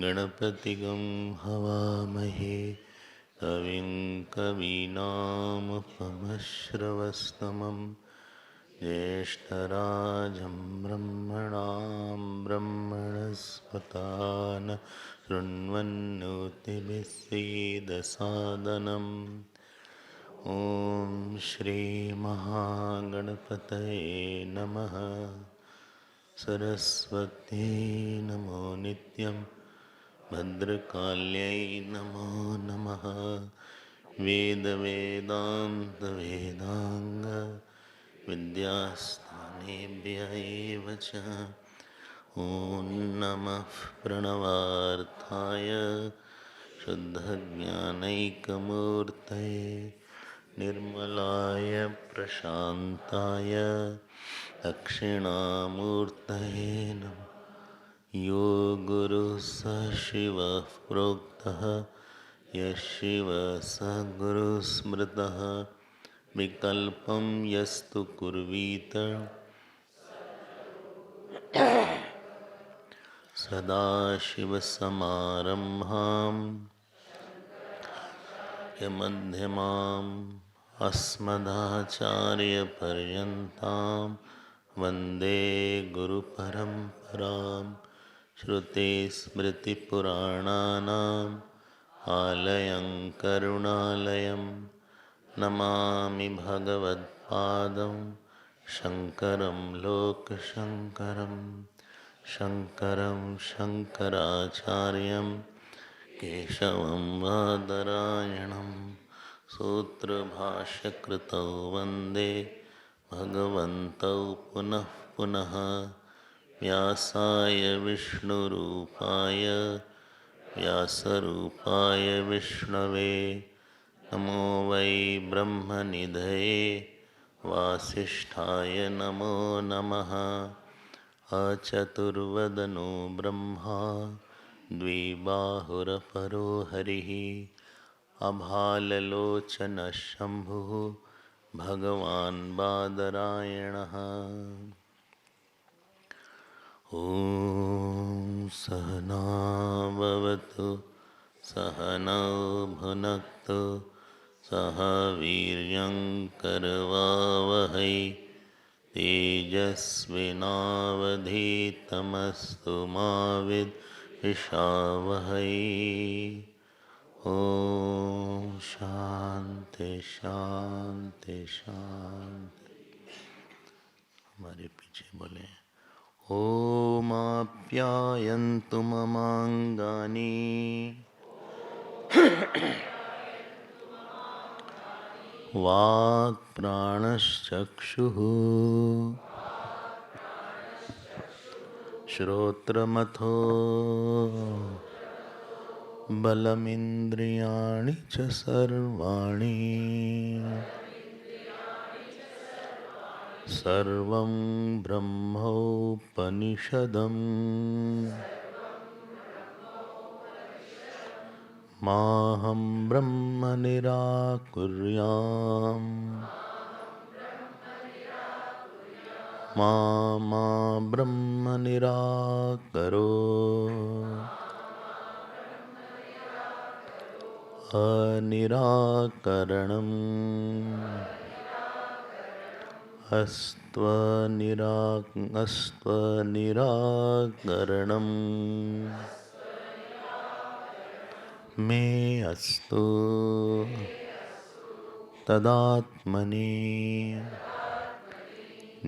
गणपतिगं हवामहे कविं कवीनामुपमश्रवस्तमं ज्येष्ठराजं ब्रह्मणां ब्रह्मणस्पतान् शृण्वन्नोतिभिस्सीदसादनम् ॐ श्रीमहागणपतये नमः। सरस्वती नमो नित्यं भद्रकाल्यै नमो नमः। वेदवेदान्तवेदाङ्ग विद्यास्थानेभ्य एव च ॐ नमः प्रणवार्थाय शुद्धज्ञानैकमूर्तये निर्मलाय प्रशान्ताय दक्षिणामूर्तये नमः। यो गुरुः स शिवः प्रोक्तः यः शिवः स गुरुः स्मृतः विकल्पं यस्तु कुर्वीत सदाशिवसमारम्भां मध्यमाम् अस्मदाचार्यपर्यन्तां वन्दे गुरुपरम्पराम्। श्रुतिस्मृतिपुराणानाम् आलयं करुणालयं नमामि भगवत्पादं शङ्करं लोकशङ्करं। शङ्करं शङ्कराचार्यं केशवं बादरायणं सूत्रभाष्यकृतौ वन्दे भगवन्तौ पुनः पुनः। व्यासाय विष्णुरूपाय व्यासरूपाय विष्णवे नमो वै ब्रह्मनिधये वासिष्ठाय नमो नमः। अचतुर्वदनो ब्रह्मा द्विबाहुरपरो हरिः अभाललोचनः शम्भुः भगवान् बादरायणः। ॐ सहना भवतु सहनौ भुनक्तु सह वीर्यं करवावहै तेजस्विनावधीतमस्तु मा विद्विषावहै। ॐ शान्ति शान्ति शान्ति। हमारे पीछे बोले ॐ आप्यायन्तु ममाङ्गानि वाक्प्राणश्चक्षुः श्रोत्रमथो बलमिन्द्रियाणि च सर्वाणि सर्वं ब्रह्मोपनिषदम् माहं ब्रह्म निराकुर्याम् मा ब्रह्म निराकरो अनिराकरणम् अस्त्वनिराकरणम् मे अस्तु तदात्मनि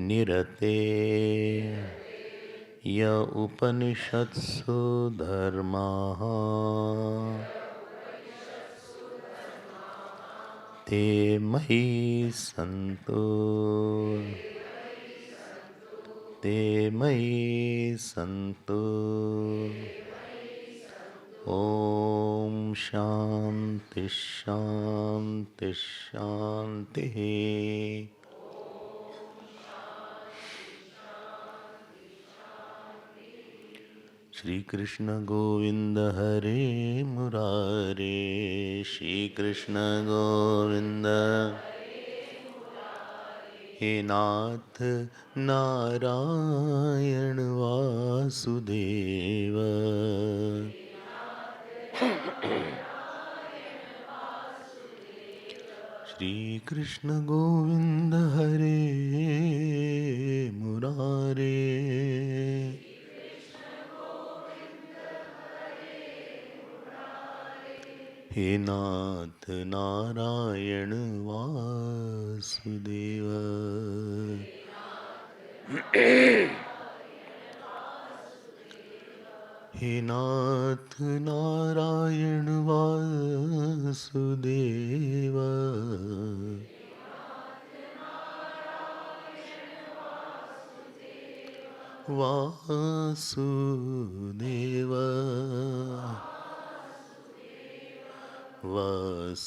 निरते य उपनिषत्सु धर्माः ते मयि सन्तु ते मयि सन्तु। ॐ शांति शांति शांति। श्री कृष्ण गोविंद हरे मुरारे, श्री कृष्ण गोविंद हे नाथ नारायण वासुदेव। श्री कृष्ण गोविंद हरे मुरारे, हे नाथ नारायण वासुदेव। हे नाथ नारायण वासुदेव। वासुदेव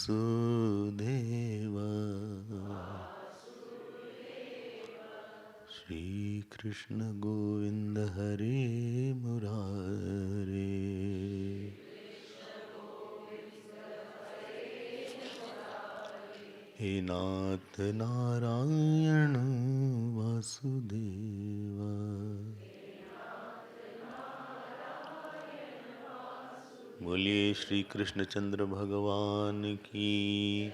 वासुदेव। श्री कृष्ण गोविंद हरे मुरारे, हे नाथ नारायण वासुदेव। बोलिए श्री कृष्णचंद्र भगवान की,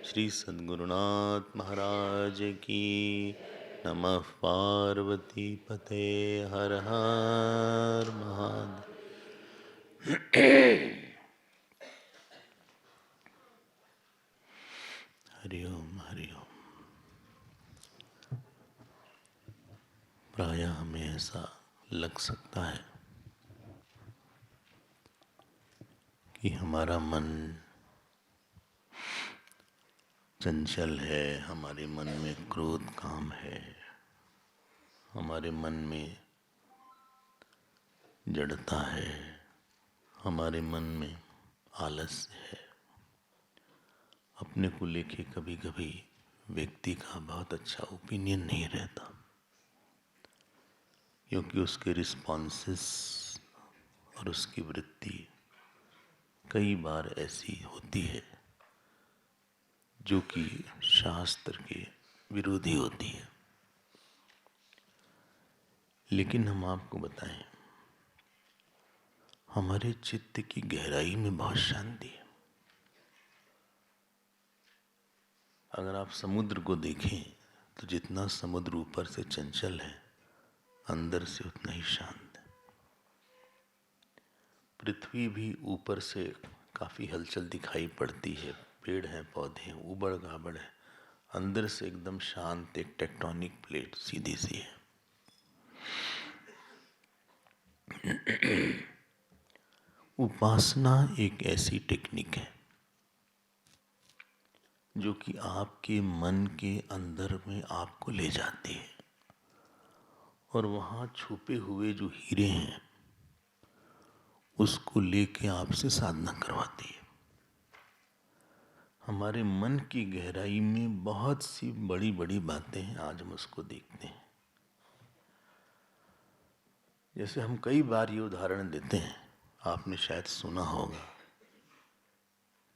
श्री सद्गुरुनाथ महाराज की। नमः पार्वती पते, हर हर महादेव। हरि ओम हरि ओम। प्रायः हमें ऐसा लग सकता है कि हमारा मन चंचल है, हमारे मन में क्रोध काम है, हमारे मन में जड़ता है, हमारे मन में आलस्य है। अपने को लेके कभी कभी व्यक्ति का बहुत अच्छा ओपिनियन नहीं रहता, क्योंकि उसके रिस्पॉन्सेस और उसकी वृत्ति कई बार ऐसी होती है जो कि शास्त्र के विरोधी होती है। लेकिन हम आपको बताएं, हमारे चित्त की गहराई में बहुत शांति है। अगर आप समुद्र को देखें तो जितना समुद्र ऊपर से चंचल है, अंदर से उतना ही शांत है। पृथ्वी भी ऊपर से काफी हलचल दिखाई पड़ती है, पेड़ हैं, पौधे हैं, उबड़ खाबड़ है, अंदर से एकदम शांत एक टेक्टोनिक प्लेट सीधी सी है। उपासना एक ऐसी टेक्निक है जो कि आपके मन के अंदर में आपको ले जाती है और वहाँ छुपे हुए जो हीरे हैं उसको लेके आपसे साधना करवाती है। हमारे मन की गहराई में बहुत सी बड़ी बड़ी बातें हैं, आज हम उसको देखते हैं। जैसे हम कई बार ये उदाहरण देते हैं, आपने शायद सुना होगा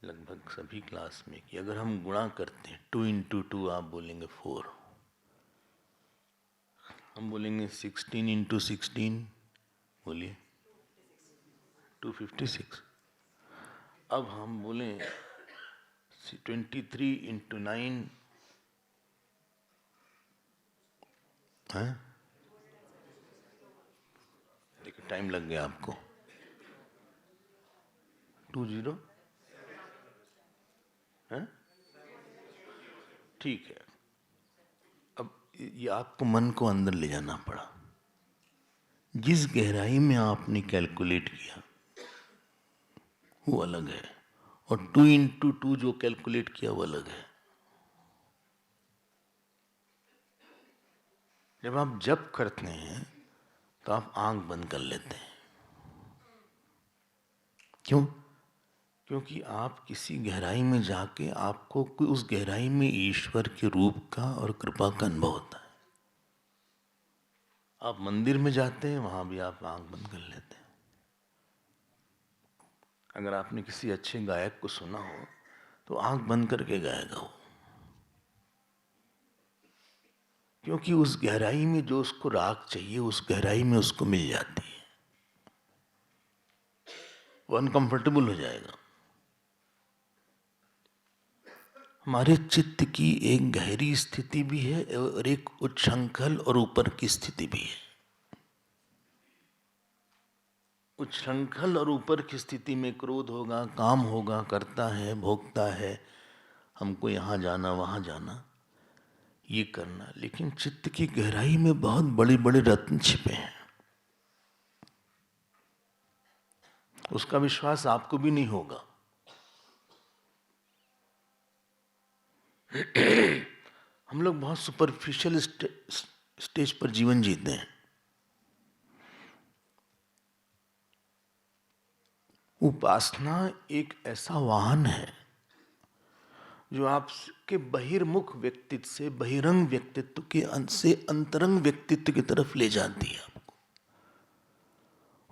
लगभग सभी क्लास में, कि अगर हम गुणा करते हैं 2 into 2 आप बोलेंगे 4, हम बोलेंगे 16 into 16 बोलिए 256। अब हम बोलें 23 into 9 है, देखिए टाइम लग गया आपको, 20 है, ठीक है। अब ये आपको मन को अंदर ले जाना पड़ा। जिस गहराई में आपने कैलकुलेट किया वो अलग है, और 2 into 2 जो कैलकुलेट किया वो अलग है। जब आप जप करते हैं तो आप आंख बंद कर लेते हैं। क्यों? क्योंकि आप किसी गहराई में जाके आपको उस गहराई में ईश्वर के रूप का और कृपा का अनुभव होता है। आप मंदिर में जाते हैं, वहां भी आप आंख बंद कर लेते हैं। अगर आपने किसी अच्छे गायक को सुना हो तो आंख बंद करके गाएगा वो, क्योंकि उस गहराई में जो उसको राग चाहिए उस गहराई में उसको मिल जाती है। वो अनकंफर्टेबल हो जाएगा। हमारे चित्त की एक गहरी स्थिति भी है और एक उच्छृंखल और ऊपर की स्थिति भी है। उच्छृंखल और ऊपर की स्थिति में क्रोध होगा, काम होगा, करता है, भोगता है, हमको यहाँ जाना वहाँ जाना, ये करना। लेकिन चित्त की गहराई में बहुत बड़े बड़े रत्न छिपे हैं। उसका विश्वास आपको भी नहीं होगा। हम लोग बहुत सुपरफिशियल स्टेज पर जीवन जीते हैं। उपासना एक ऐसा वाहन है जो आपके बहिर्मुख व्यक्तित्व से बहिरंग व्यक्तित्व के से अंतरंग व्यक्तित्व की तरफ ले जाती है आपको।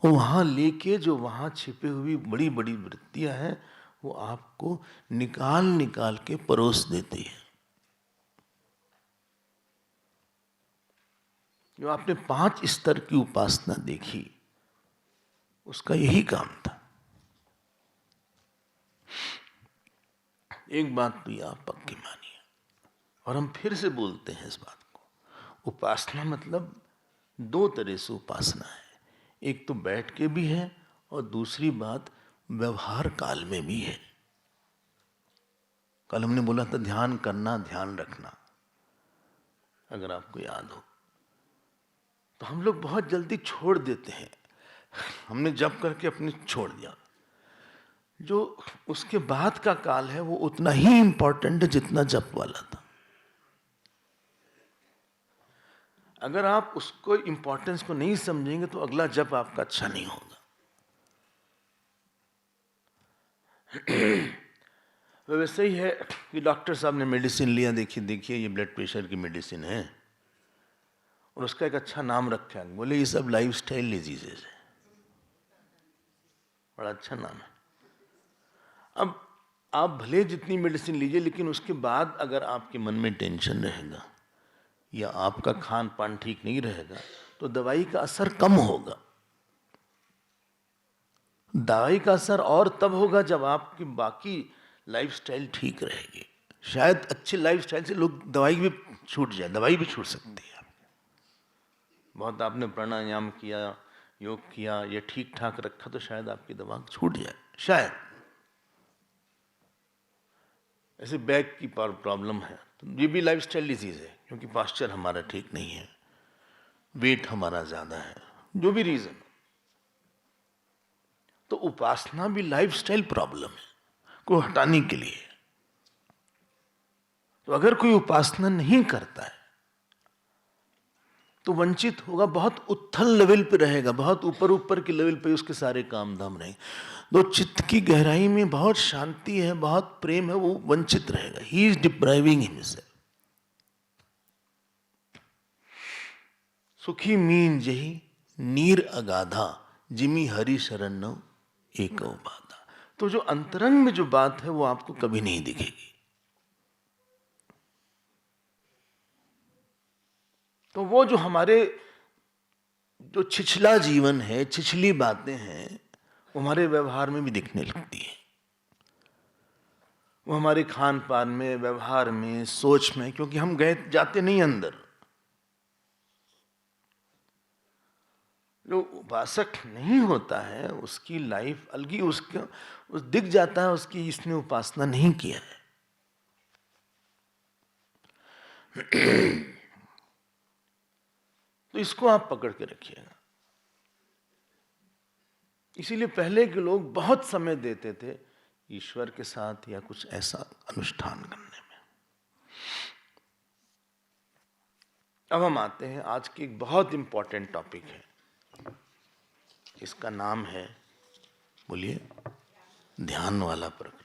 और वहां लेके जो वहां छिपे हुई बड़ी बड़ी वृत्तियां हैं वो आपको निकाल निकाल के परोस देती है। जो आपने 5 स्तर की उपासना देखी उसका यही काम था। एक बात तो आप पक्की मानिए, और हम फिर से बोलते हैं इस बात को, उपासना मतलब 2 तरह से उपासना है। एक तो बैठ के भी है और दूसरी बात व्यवहार काल में भी है। कल हमने बोला था ध्यान करना, ध्यान रखना, अगर आपको याद हो। तो हम लोग बहुत जल्दी छोड़ देते हैं। हमने जप करके अपने छोड़ दिया। जो उसके बाद का काल है वो उतना ही इंपॉर्टेंट है जितना जप वाला था। अगर आप उसको इंपॉर्टेंस को नहीं समझेंगे तो अगला जप आपका अच्छा नहीं होगा। वैसे ही है कि डॉक्टर साहब ने मेडिसिन लिया, देखिए ये ब्लड प्रेशर की मेडिसिन है और उसका एक अच्छा नाम रखा है, बोले ये सब लाइफस्टाइल डिजीजेस है। बड़ा अच्छा नाम है। अब आप भले जितनी मेडिसिन लीजिए लेकिन उसके बाद अगर आपके मन में टेंशन रहेगा या आपका खान पान ठीक नहीं रहेगा तो दवाई का असर कम होगा। दवाई का असर और तब होगा जब आपकी बाकी लाइफस्टाइल ठीक रहेगी। शायद अच्छे लाइफस्टाइल से लोग दवाई भी छूट जाए, दवाई भी छूट सकती है। बहुत आपने प्राणायाम किया, योग किया, ये ठीक ठाक रखा तो शायद आपकी दवा छूट जाए, शायद। ऐसे बैक की प्रॉब्लम है तो ये भी लाइफस्टाइल डिजीज है, क्योंकि पास्चर हमारा ठीक नहीं है, वेट हमारा ज्यादा है, जो भी रीजन। तो उपासना भी लाइफस्टाइल प्रॉब्लम है को हटाने के लिए। तो अगर कोई उपासना नहीं करता है तो वंचित होगा, बहुत उथल लेवल पे रहेगा, बहुत ऊपर ऊपर के लेवल पे उसके सारे काम धाम रहेंगे। तो चित्त की गहराई में बहुत शांति है, बहुत प्रेम है, वो वंचित रहेगा। He is depriving himself. सुखी मीन जही नीर अगाधा जिमी हरि शरण एक बाधा। तो जो अंतरंग में जो बात है वो आपको कभी नहीं दिखेगी। तो वो जो हमारे जो छिछला जीवन है, छिछली बातें हैं, वो हमारे व्यवहार में भी दिखने लगती है। वो हमारे खान पान में, व्यवहार में, सोच में, क्योंकि हम गए जाते नहीं अंदर। जो उपासक नहीं होता है उसकी लाइफ अलगी, उस दिख जाता है उसकी इसने उपासना नहीं किया है। तो इसको आप पकड़ के रखिएगा। इसीलिए पहले के लोग बहुत समय देते थे ईश्वर के साथ या कुछ ऐसा अनुष्ठान करने में। अब हम आते हैं आज की एक बहुत इंपॉर्टेंट टॉपिक है। इसका नाम है, बोलिए, ध्यान वाला प्रकरण।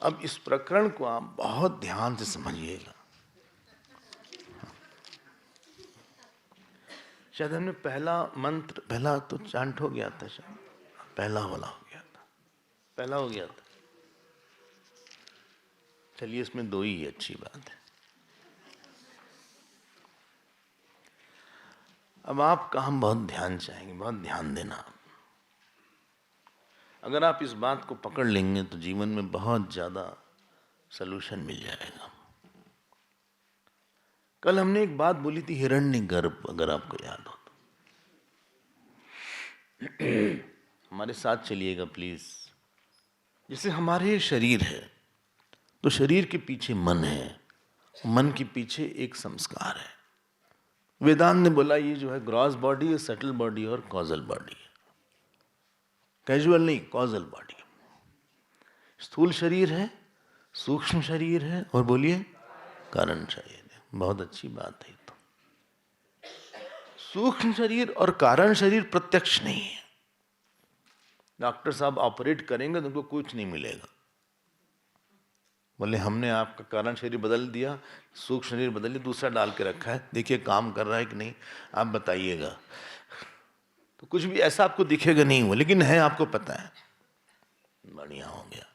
अब इस प्रकरण को आप बहुत ध्यान से समझिएगा। शायद हमने पहला मंत्र, पहला तो चांट हो गया था, शायद पहला वाला हो गया था, पहला हो गया था। चलिए इसमें दो ही अच्छी बात है। अब आपका हम बहुत ध्यान चाहेंगे, बहुत ध्यान देना। अगर आप इस बात को पकड़ लेंगे तो जीवन में बहुत ज्यादा सलूशन मिल जाएगा। कल हमने एक बात बोली थी, हिरण्यगर्भ, अगर आपको याद हो तो हमारे साथ चलिएगा प्लीज। जैसे हमारे शरीर है तो शरीर के पीछे मन है, मन के पीछे एक संस्कार है। वेदांत ने बोला ये जो है ग्रॉस बॉडी है, सटल बॉडी और कॉजल बॉडी है। कैजुअल नहीं, कॉजल बॉडी। स्थूल शरीर है, सूक्ष्म शरीर है और बोलिए कारण शरीर है। बहुत अच्छी बात है। तो सूक्ष्म शरीर और कारण शरीर प्रत्यक्ष नहीं है। डॉक्टर साहब ऑपरेट करेंगे तो उनको कुछ नहीं मिलेगा। बोले हमने आपका कारण शरीर बदल दिया, सूक्ष्म शरीर बदल दिया, दूसरा डाल के रखा है, देखिए काम कर रहा है कि नहीं, आप बताइएगा। तो कुछ भी ऐसा आपको दिखेगा नहीं वो, लेकिन है, आपको पता है। बढ़िया हो गया।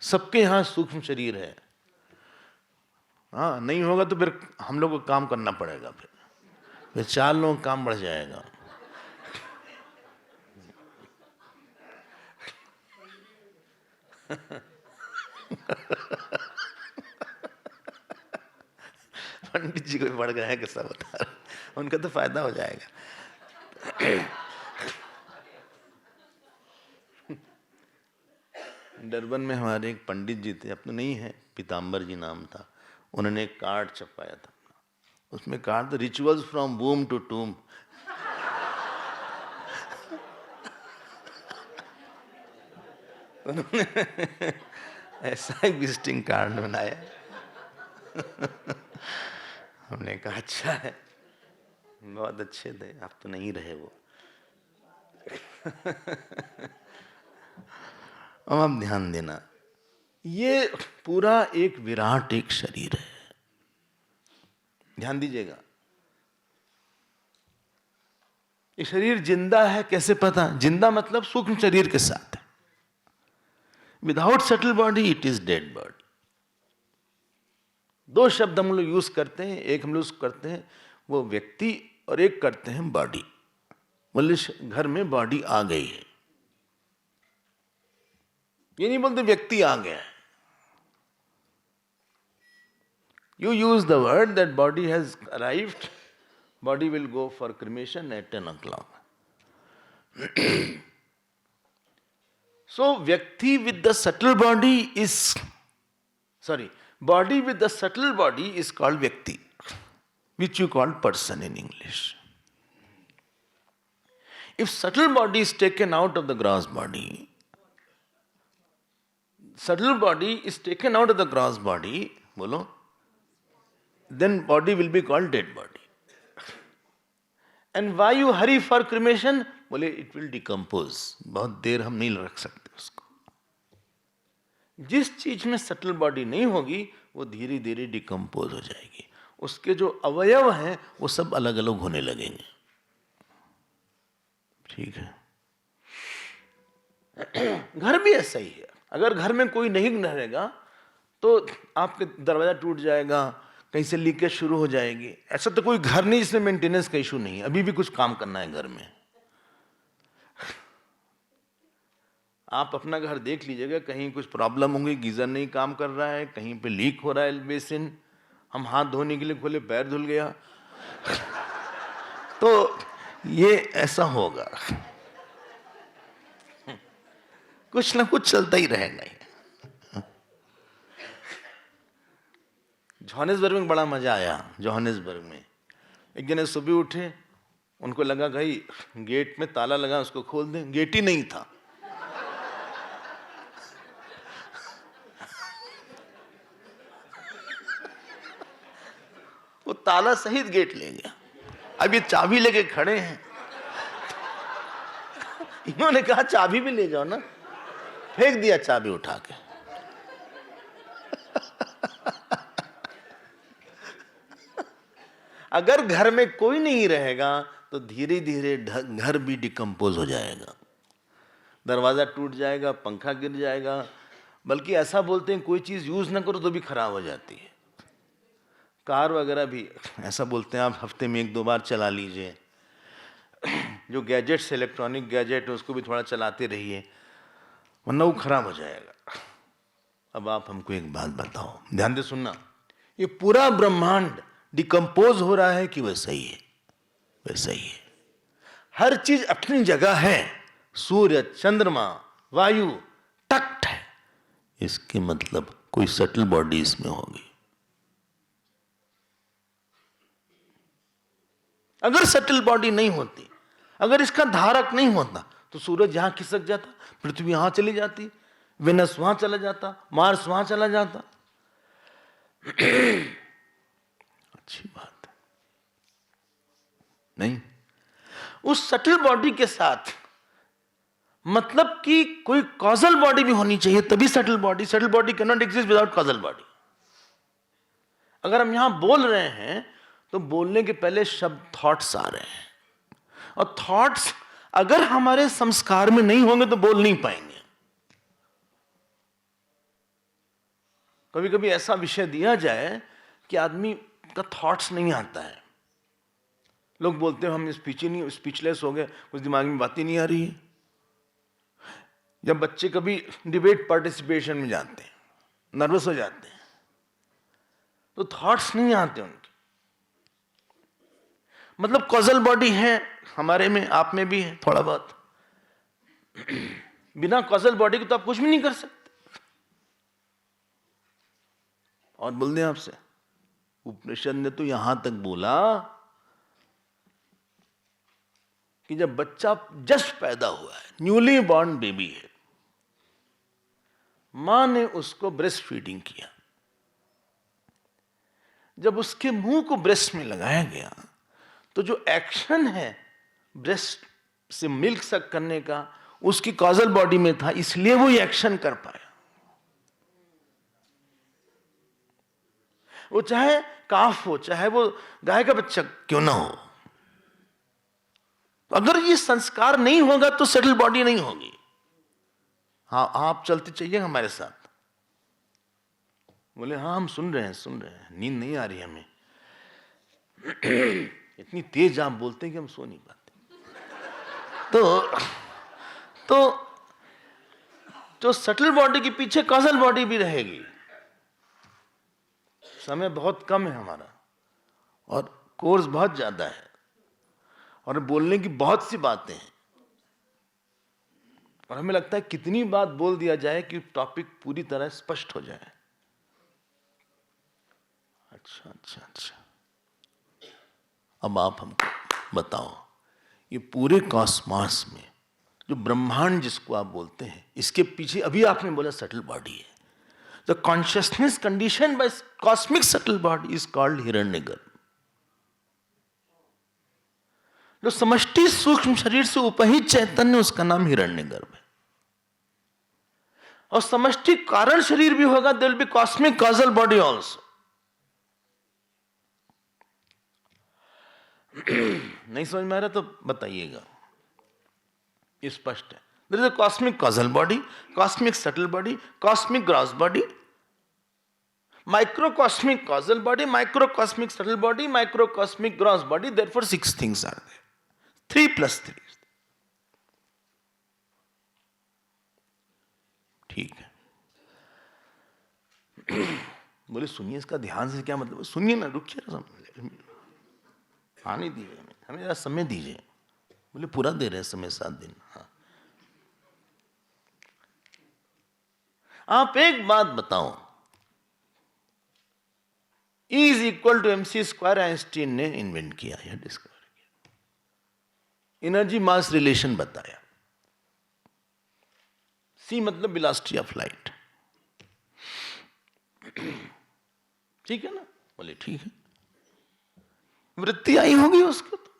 सबके यहाँ सूक्ष्म शरीर है। हाँ, नहीं होगा तो फिर हम लोग को काम करना पड़ेगा। फिर 4 लोगों का काम बढ़ जाएगा। पंडित जी को भी बढ़ गया है, कैसा बता रहा, उनका तो फायदा हो जाएगा। डरबन में हमारे एक पंडित जी थे, अब तो नहीं है, पीताम्बर जी नाम था। उन्होंने एक कार्ड छपाया था, उसमें कार्ड था रिचुअल्स फ्रॉम वूम टू टूम। उन्होंने ऐसा एक विजिटिंग कार्ड बनाया। हमने कहा अच्छा है, बहुत अच्छे थे, आप तो नहीं रहे वो। अब आप ध्यान देना, ये पूरा एक विराट एक शरीर है। ध्यान दीजिएगा, ये शरीर जिंदा है। कैसे पता? जिंदा मतलब सूक्ष्म शरीर के साथ है। Without subtle body it is dead body. 2 शब्द हम लोग यूज करते हैं, एक हम लोग करते हैं वो व्यक्ति और एक करते हैं बॉडी। बोले घर में बॉडी आ गई है, ये नहीं बोलते व्यक्ति आ गया है। You use the word that body has arrived, body will go for cremation at 10 o'clock. So, Vyakti with the subtle body is, body with the subtle body is called Vyakti, which you call person in English. If subtle body is taken out of the gross body, bolo, then body will be called dead body. And why you hurry for cremation? बोले it will decompose. बहुत देर हम नहीं रख सकते उसको। जिस चीज में सटल बॉडी नहीं होगी वो धीरे धीरे डिकम्पोज हो जाएगी। उसके जो अवयव हैं वो सब अलग अलग होने लगेंगे। ठीक है। घर भी ऐसा ही है। अगर घर में कोई नहीं रहेगा तो आपके दरवाजा टूट जाएगा, कहीं से लीकेज शुरू हो जाएगी। ऐसा तो कोई घर नहीं जिसमें मेंटेनेंस का इशू नहीं है। अभी भी कुछ काम करना है घर में। आप अपना घर देख लीजिएगा, कहीं कुछ प्रॉब्लम होंगी, गीजर नहीं काम कर रहा है, कहीं पे लीक हो रहा है बेसिन, हम हाथ धोने के लिए खोले पैर धुल गया, तो ये ऐसा होगा। कुछ ना कुछ चलता ही रहेगा। जोहानिसबर्ग में बड़ा मजा आया। जोहानिसबर्ग में एक जने सुबह उठे, उनको लगा भाई गेट में ताला लगा, उसको खोल दें। गेट ही नहीं था। वो ताला सहित गेट ले गया। अब ये चाबी लेके खड़े हैं, इन्होंने कहा चाबी भी ले जाओ ना, फेंक दिया चाबी उठा के। अगर घर में कोई नहीं रहेगा तो धीरे धीरे घर भी डिकम्पोज हो जाएगा, दरवाजा टूट जाएगा, पंखा गिर जाएगा। बल्कि ऐसा बोलते हैं कोई चीज यूज ना करो तो भी खराब हो जाती है। कार वगैरह भी ऐसा बोलते हैं, आप हफ्ते में 1-2 बार चला लीजिए। जो गैजेट्स, इलेक्ट्रॉनिक गैजेट है, उसको भी थोड़ा चलाते रहिए, वरना वो खराब हो जाएगा। अब आप हमको एक बात बताओ, ध्यान से सुनना, ये पूरा ब्रह्मांड डिकम्पोज हो रहा है कि वैसा ही है? वैसा ही है। हर चीज अपनी जगह है, सूर्य, चंद्रमा, वायु तट है। इसके मतलब कोई सटल बॉडी इसमें होगी। अगर सटल बॉडी नहीं होती, अगर इसका धारक नहीं होता, तो सूरज यहां खिसक जाता, पृथ्वी यहां चली जाती, वेनस वहां चला जाता, मार्स वहां चला जाता। अच्छी बात है नहीं? उस सटल बॉडी के साथ मतलब कि कोई कॉजल बॉडी भी होनी चाहिए, तभी subtle body can not exist without causal body. अगर हम यहां बोल रहे हैं तो बोलने के पहले शब्द थॉट्स आ रहे हैं, और थॉट्स अगर हमारे संस्कार में नहीं होंगे तो बोल नहीं पाएंगे। कभी कभी ऐसा विषय दिया जाए कि आदमी का थॉट्स नहीं आता है, लोग बोलते हैं हम स्पीचलेस हो गए, कुछ दिमाग में बात ही नहीं आ रही है। जब बच्चे कभी डिबेट पार्टिसिपेशन में जाते हैं, नर्वस हो जाते हैं, तो थॉट्स नहीं आते उनके। मतलब कॉजल बॉडी है हमारे में, आप में भी है थोड़ा बहुत। बिना कॉजल बॉडी के तो आप कुछ भी नहीं कर सकते। और बोल दें आपसे, उपनिषद ने तो यहां तक बोला कि जब बच्चा जस्ट पैदा हुआ है, न्यूली बॉर्न बेबी है, मां ने उसको ब्रेस्ट फीडिंग किया। जब उसके मुंह को ब्रेस्ट में लगाया गया तो जो एक्शन है ब्रेस्ट से मिल्क सक करने का, उसकी कॉजल बॉडी में था, इसलिए वो ये एक्शन कर पाया। वो चाहे काफ हो, चाहे वो गाय का बच्चा क्यों ना हो, अगर ये संस्कार नहीं होगा तो सेटल बॉडी नहीं होगी। हाँ, आप चलते चाहिए हमारे साथ। बोले हाँ हम सुन रहे हैं, नींद नहीं आ रही हमें। इतनी तेज आप बोलते हैं कि हम सो नहीं पाते। तो जो सटल बॉडी के पीछे कॉजल बॉडी भी रहेगी। समय बहुत कम है हमारा, और कोर्स बहुत ज्यादा है, और बोलने की बहुत सी बातें हैं, और हमें लगता है कितनी बात बोल दिया जाए कि टॉपिक पूरी तरह स्पष्ट हो जाए। अच्छा, अब आप हमको बताओ, ये पूरे कॉस्मॉस में जो ब्रह्मांड जिसको आप बोलते हैं, इसके पीछे अभी आपने बोला सटल बॉडी है। The consciousness condition by cosmic subtle body is called हिरण्यगर्भ। जो समष्टि सूक्ष्म शरीर से उपहित चैतन्य, उसका नाम हिरण्यगर्भ है। और समष्टि कारण शरीर भी होगा, there will be cosmic causal body also. नहीं समझ में आ रहा तो बताइएगा, स्पष्ट है। There is a cosmic causal body, cosmic subtle body, cosmic gross body, microcosmic causal body, microcosmic subtle body, microcosmic gross body. Therefore 6 things are there, 3 + 3। ठीक है। बोले सुनिए, इसका ध्यान से क्या मतलब? सुनिए ना, रुकिए, आने दीजिए, हमें जरा समय दीजिए। बोले पूरा दे रहे हैं समय, 7 दिन। हाँ, आप एक बात बताओ, E = mc² आइंस्टीन ने इन्वेंट किया या डिस्कवर किया, एनर्जी मास रिलेशन बताया। C मतलब वेलोसिटी ऑफ लाइट। ठीक है ना? बोले ठीक है। वृत्ति आई होगी उसको, तो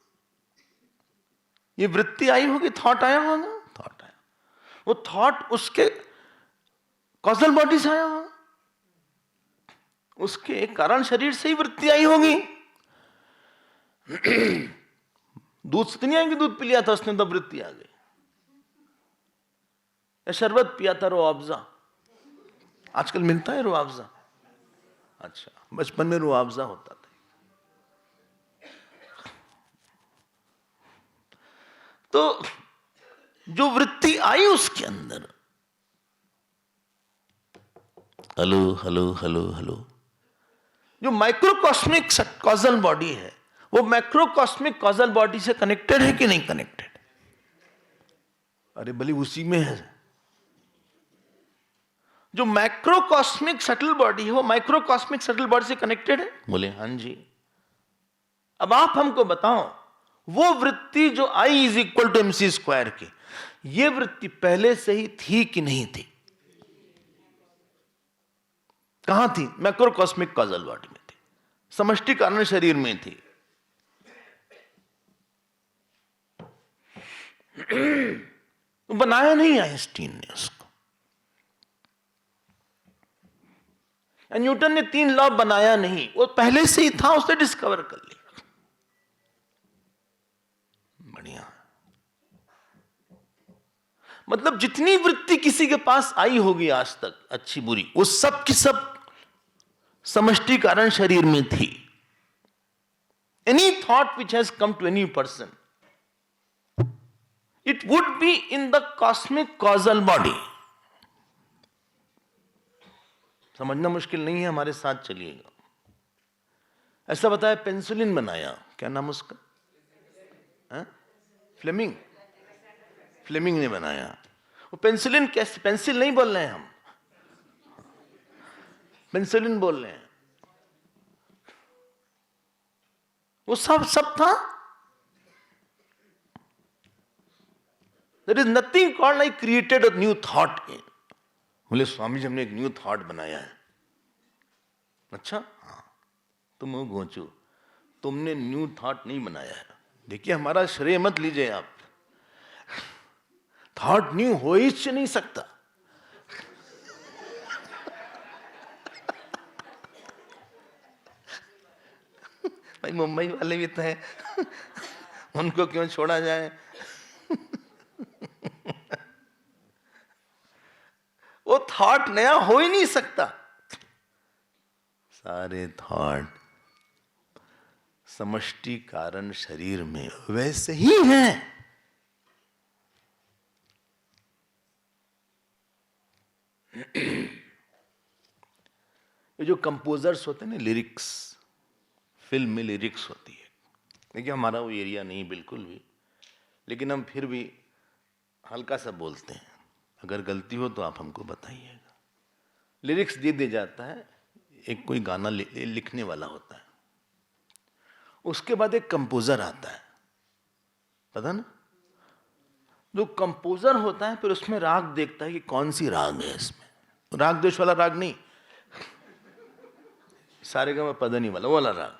ये वृत्ति आई होगी, थॉट आया होगा, थॉट वो थॉट उसके कॉजल बॉडी से आया होगा, उसके कारण शरीर से ही वृत्ति आई होगी। दूध से नहीं आएंगे, दूध पी लिया था उसने तो वृत्ति आ गई, या शरबत पिया था रुआवजा, आजकल मिलता है रुआवजा, अच्छा बचपन में रुआवजा होता था। तो जो वृत्ति आई उसके अंदर, हेलो हेलो हेलो हेलो, जो माइक्रोकॉस्मिक कॉजल बॉडी है वो मैक्रोकॉस्मिक कॉजल बॉडी से कनेक्टेड है कि नहीं कनेक्टेड? अरे भले उसी में है। जो मैक्रोकॉस्मिक सटल बॉडी है वो माइक्रोकॉस्मिक सटल बॉडी से कनेक्टेड है? बोले हां जी। अब आप हमको बताओ, वो वृत्ति जो E is equal to MC square की, ये वृत्ति पहले से ही थी कि नहीं थी? कहां थी? मैक्रोकॉस्मिक कॉजल बॉडी में थी, समष्टि कारण शरीर में थी। बनाया नहीं आइंस्टीन ने उसको, न्यूटन ने 3 लॉ बनाया नहीं, वो पहले से ही था, उसने डिस्कवर कर लिया। बढ़िया। मतलब जितनी वृत्ति किसी के पास आई होगी आज तक, अच्छी बुरी, वो सब की सब समष्टि कारण शरीर में थी। Any thought which has come to any person, it would be in the cosmic causal body. समझना मुश्किल नहीं है, हमारे साथ चलिएगा। ऐसा बताया पेंसिलिन बनाया, क्या नाम उसका? फ्लेमिंग, फ्लेमिंग ने बनाया। वो पेंसिलिन कैसे, पेंसिल नहीं बोल रहे हैं हम, पेंसिलिन बोल रहे हैं। वो सब था। There is nothing called I created a new thought in. बोले स्वामी जी हमने एक न्यू थॉट बनाया है। अच्छा हाँ, तुम हो घोंचू, तुमने न्यू थॉट नहीं बनाया है। देखिए हमारा श्रेय मत लीजिए आप, थॉट न्यू हो ही नहीं सकता। भाई मुंबई वाले भी तो हैं, उनको क्यों छोड़ा जाए? वो थॉट नया हो ही नहीं सकता। सारे थॉट समष्टि कारण शरीर में वैसे ही हैं। ये जो कंपोजर्स होते हैं ना, लिरिक्स, फिल्म में लिरिक्स होती है। देखिए हमारा वो एरिया नहीं बिल्कुल भी, लेकिन हम फिर भी हल्का सा बोलते हैं। अगर गलती हो तो आप हमको बताइएगा। लिरिक्स दे दिया जाता है, एक कोई गाना लिखने वाला होता है, उसके बाद एक कंपोजर आता है, पता ना? जो कंपोजर होता है फिर उसमें राग देखता है कि कौन सी राग है इसमें, राग देश वाला राग नहीं, सारेगामा पधनी वाला, वो वाला राग।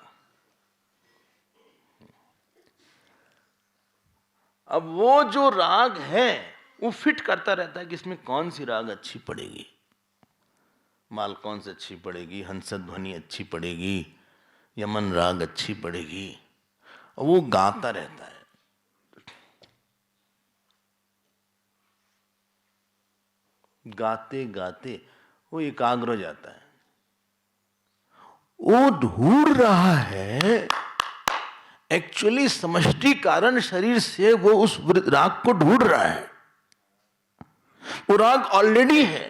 अब वो जो राग है वो फिट करता रहता है कि इसमें कौन सी राग अच्छी पड़ेगी, माल कौन से अच्छी पड़ेगी, हंसध्वनि अच्छी पड़ेगी, यमन राग अच्छी पड़ेगी, और वो गाता रहता है। गाते गाते वो एकाग्र हो जाता है। वो ढूंढ रहा है एक्चुअली समष्टि कारण शरीर से, वो उस राग को ढूंढ रहा है। वो राग ऑलरेडी है।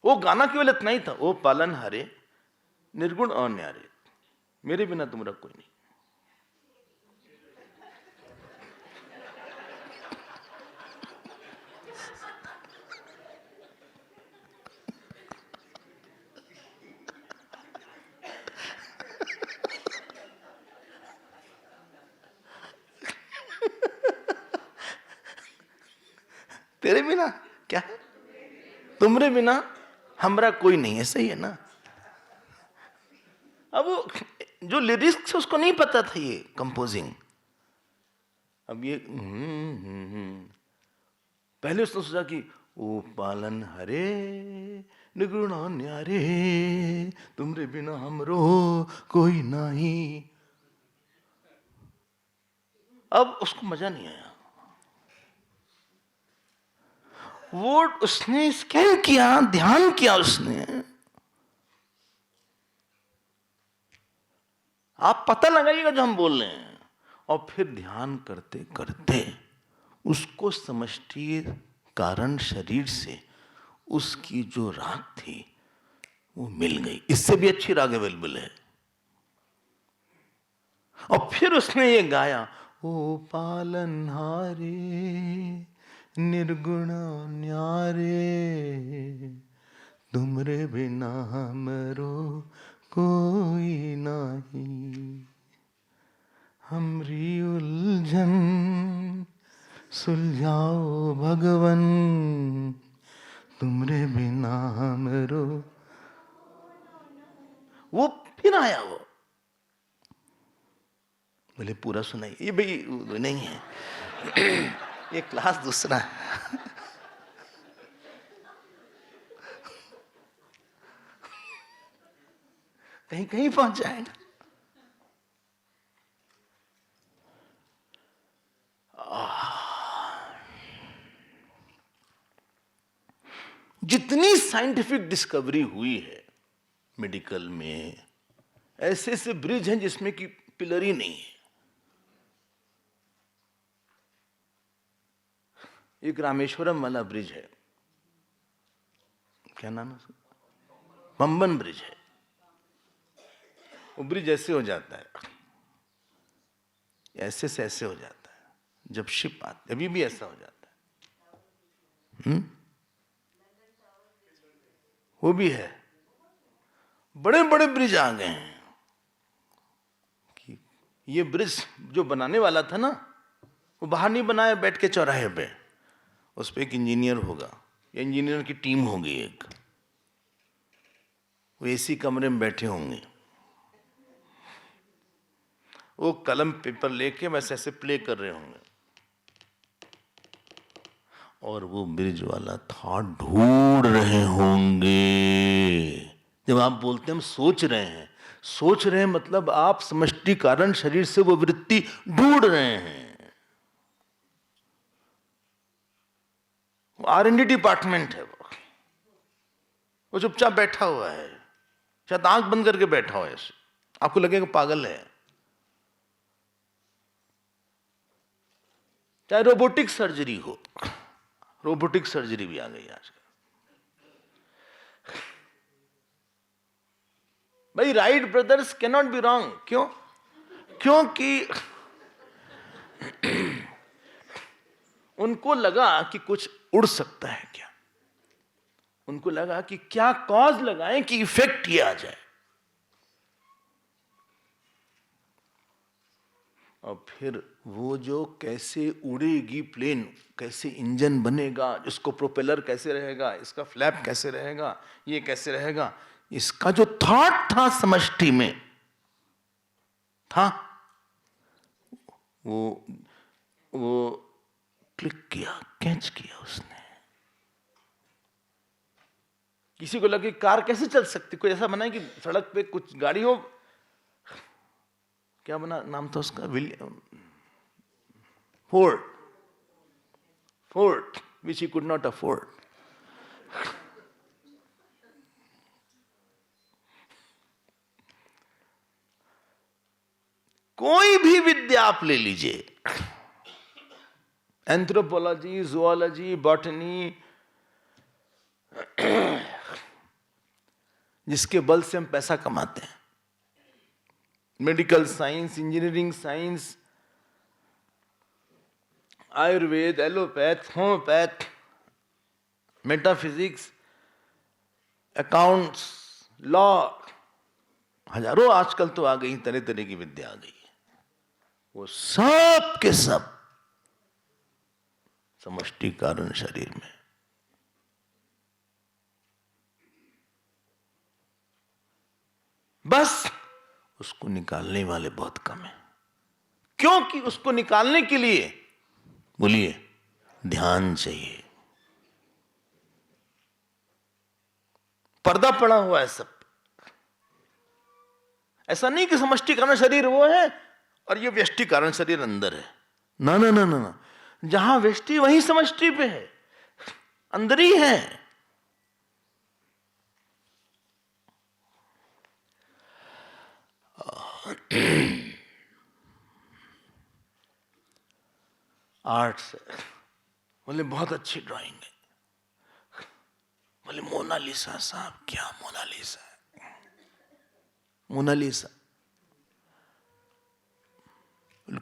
वो गाना केवल इतना ही था, वो पालन हारे निर्गुण और न्यारे, मेरे बिना तुमरा कोई नहीं। तेरे बिना क्या, तुमरे बिना हमरा कोई नहीं है, सही है ना? अब वो जो लिरिक्स उसको नहीं पता था ये कंपोजिंग, अब ये पहले उसने सोचा कि ओ पालन हरे निगुणा न्यारे, तुमरे बिना हमरो कोई नहीं। अब उसको मजा नहीं आया। वो उसने स्कैन किया, ध्यान किया उसने। आप पता लगाइएगा जो हम बोल रहे हैं, और फिर ध्यान करते करते उसको समष्टि कारण शरीर से उसकी जो राग थी वो मिल गई। इससे भी अच्छी राग अवेलेबल है। और फिर उसने ये गाया, ओ पालनहारे निर्गुण न्यारे, तुमरे बिना हमरो कोई नहीं, हमरी उलझन सुलझाओ भगवन, तुमरे बिना हमरो। वो फिर आया, वो बोले पूरा सुनाइए। ये भाई नहीं है, ये क्लास दूसरा है। कहीं कहीं पहुंच जाएगा। जितनी साइंटिफिक डिस्कवरी हुई है मेडिकल में, ऐसे ऐसे ब्रिज हैं जिसमें कि पिलर ही नहीं है। एक रामेश्वरम वाला ब्रिज है, क्या नाम है उसका, पंबन ब्रिज है। वो ब्रिज ऐसे हो जाता है, ऐसे से ऐसे हो जाता है, जब शिप आती अभी भी ऐसा हो जाता है। वो भी है। बड़े बड़े ब्रिज आ गए हैं कि ये ब्रिज जो बनाने वाला था ना, वो बाहर नहीं बनाया बैठ के चौराहे पे, उस पे एक इंजीनियर होगा, इंजीनियर की टीम होगी एक, वो एसी कमरे में बैठे होंगे, वो कलम पेपर लेके बस ऐसे प्ले कर रहे होंगे, और वो ब्रिज वाला था ढूंढ रहे होंगे। जब आप बोलते हैं हम सोच रहे हैं मतलब आप समष्टि कारण शरीर से वो वृत्ति ढूंढ रहे हैं। R&D डिपार्टमेंट है वो चुपचाप बैठा हुआ है, शायद आंख बंद करके बैठा हुआ है, आपको लगेगा पागल है। चाहे रोबोटिक सर्जरी हो, रोबोटिक सर्जरी भी आ गई आजकल। भाई Wright brothers can not be wrong. क्यों? क्योंकि उनको लगा कि कुछ उड़ सकता है क्या, उनको लगा कि क्या कॉज लगाएं कि इफेक्ट ये आ जाए, और फिर वो जो कैसे उड़ेगी प्लेन, कैसे इंजन बनेगा, इसको प्रोपेलर कैसे रहेगा, इसका फ्लैप कैसे रहेगा, ये कैसे रहेगा, इसका जो थॉट था समष्टि में था, वो क्लिक किया, कैच किया उसने। किसी को लगे कार कैसे चल सकती, कोई ऐसा बनाए कि सड़क पे कुछ गाड़ी हो, क्या बना नाम था उसका, William Ford which he could not afford। कोई भी विद्या आप ले लीजिए, एंथ्रोपोलॉजी, जुओलॉजी, बॉटनी, जिसके बल से हम पैसा कमाते हैं, medical science, engineering science, Ayurveda, allopath, homeopath, metaphysics, accounts, law, हजारों आजकल तो आ गई, तरह तरह की विद्या आ गई है। वो सब के सब समष्टि कारण शरीर में। बस उसको निकालने वाले बहुत कम हैं, क्योंकि उसको निकालने के लिए बोलिए, ध्यान चाहिए। पर्दा पड़ा हुआ है सब। ऐसा नहीं कि समष्टि कारण शरीर वो है और ये व्यष्टि कारण शरीर अंदर है। ना ना ना ना ना, जहां व्यष्टि वहीं समष्टि पे है, अंदर ही है। आर्ट से बोले बहुत अच्छी ड्राइंग है। बोले मोनालिसा साहब, क्या मोनालिसा है? मोनालिसा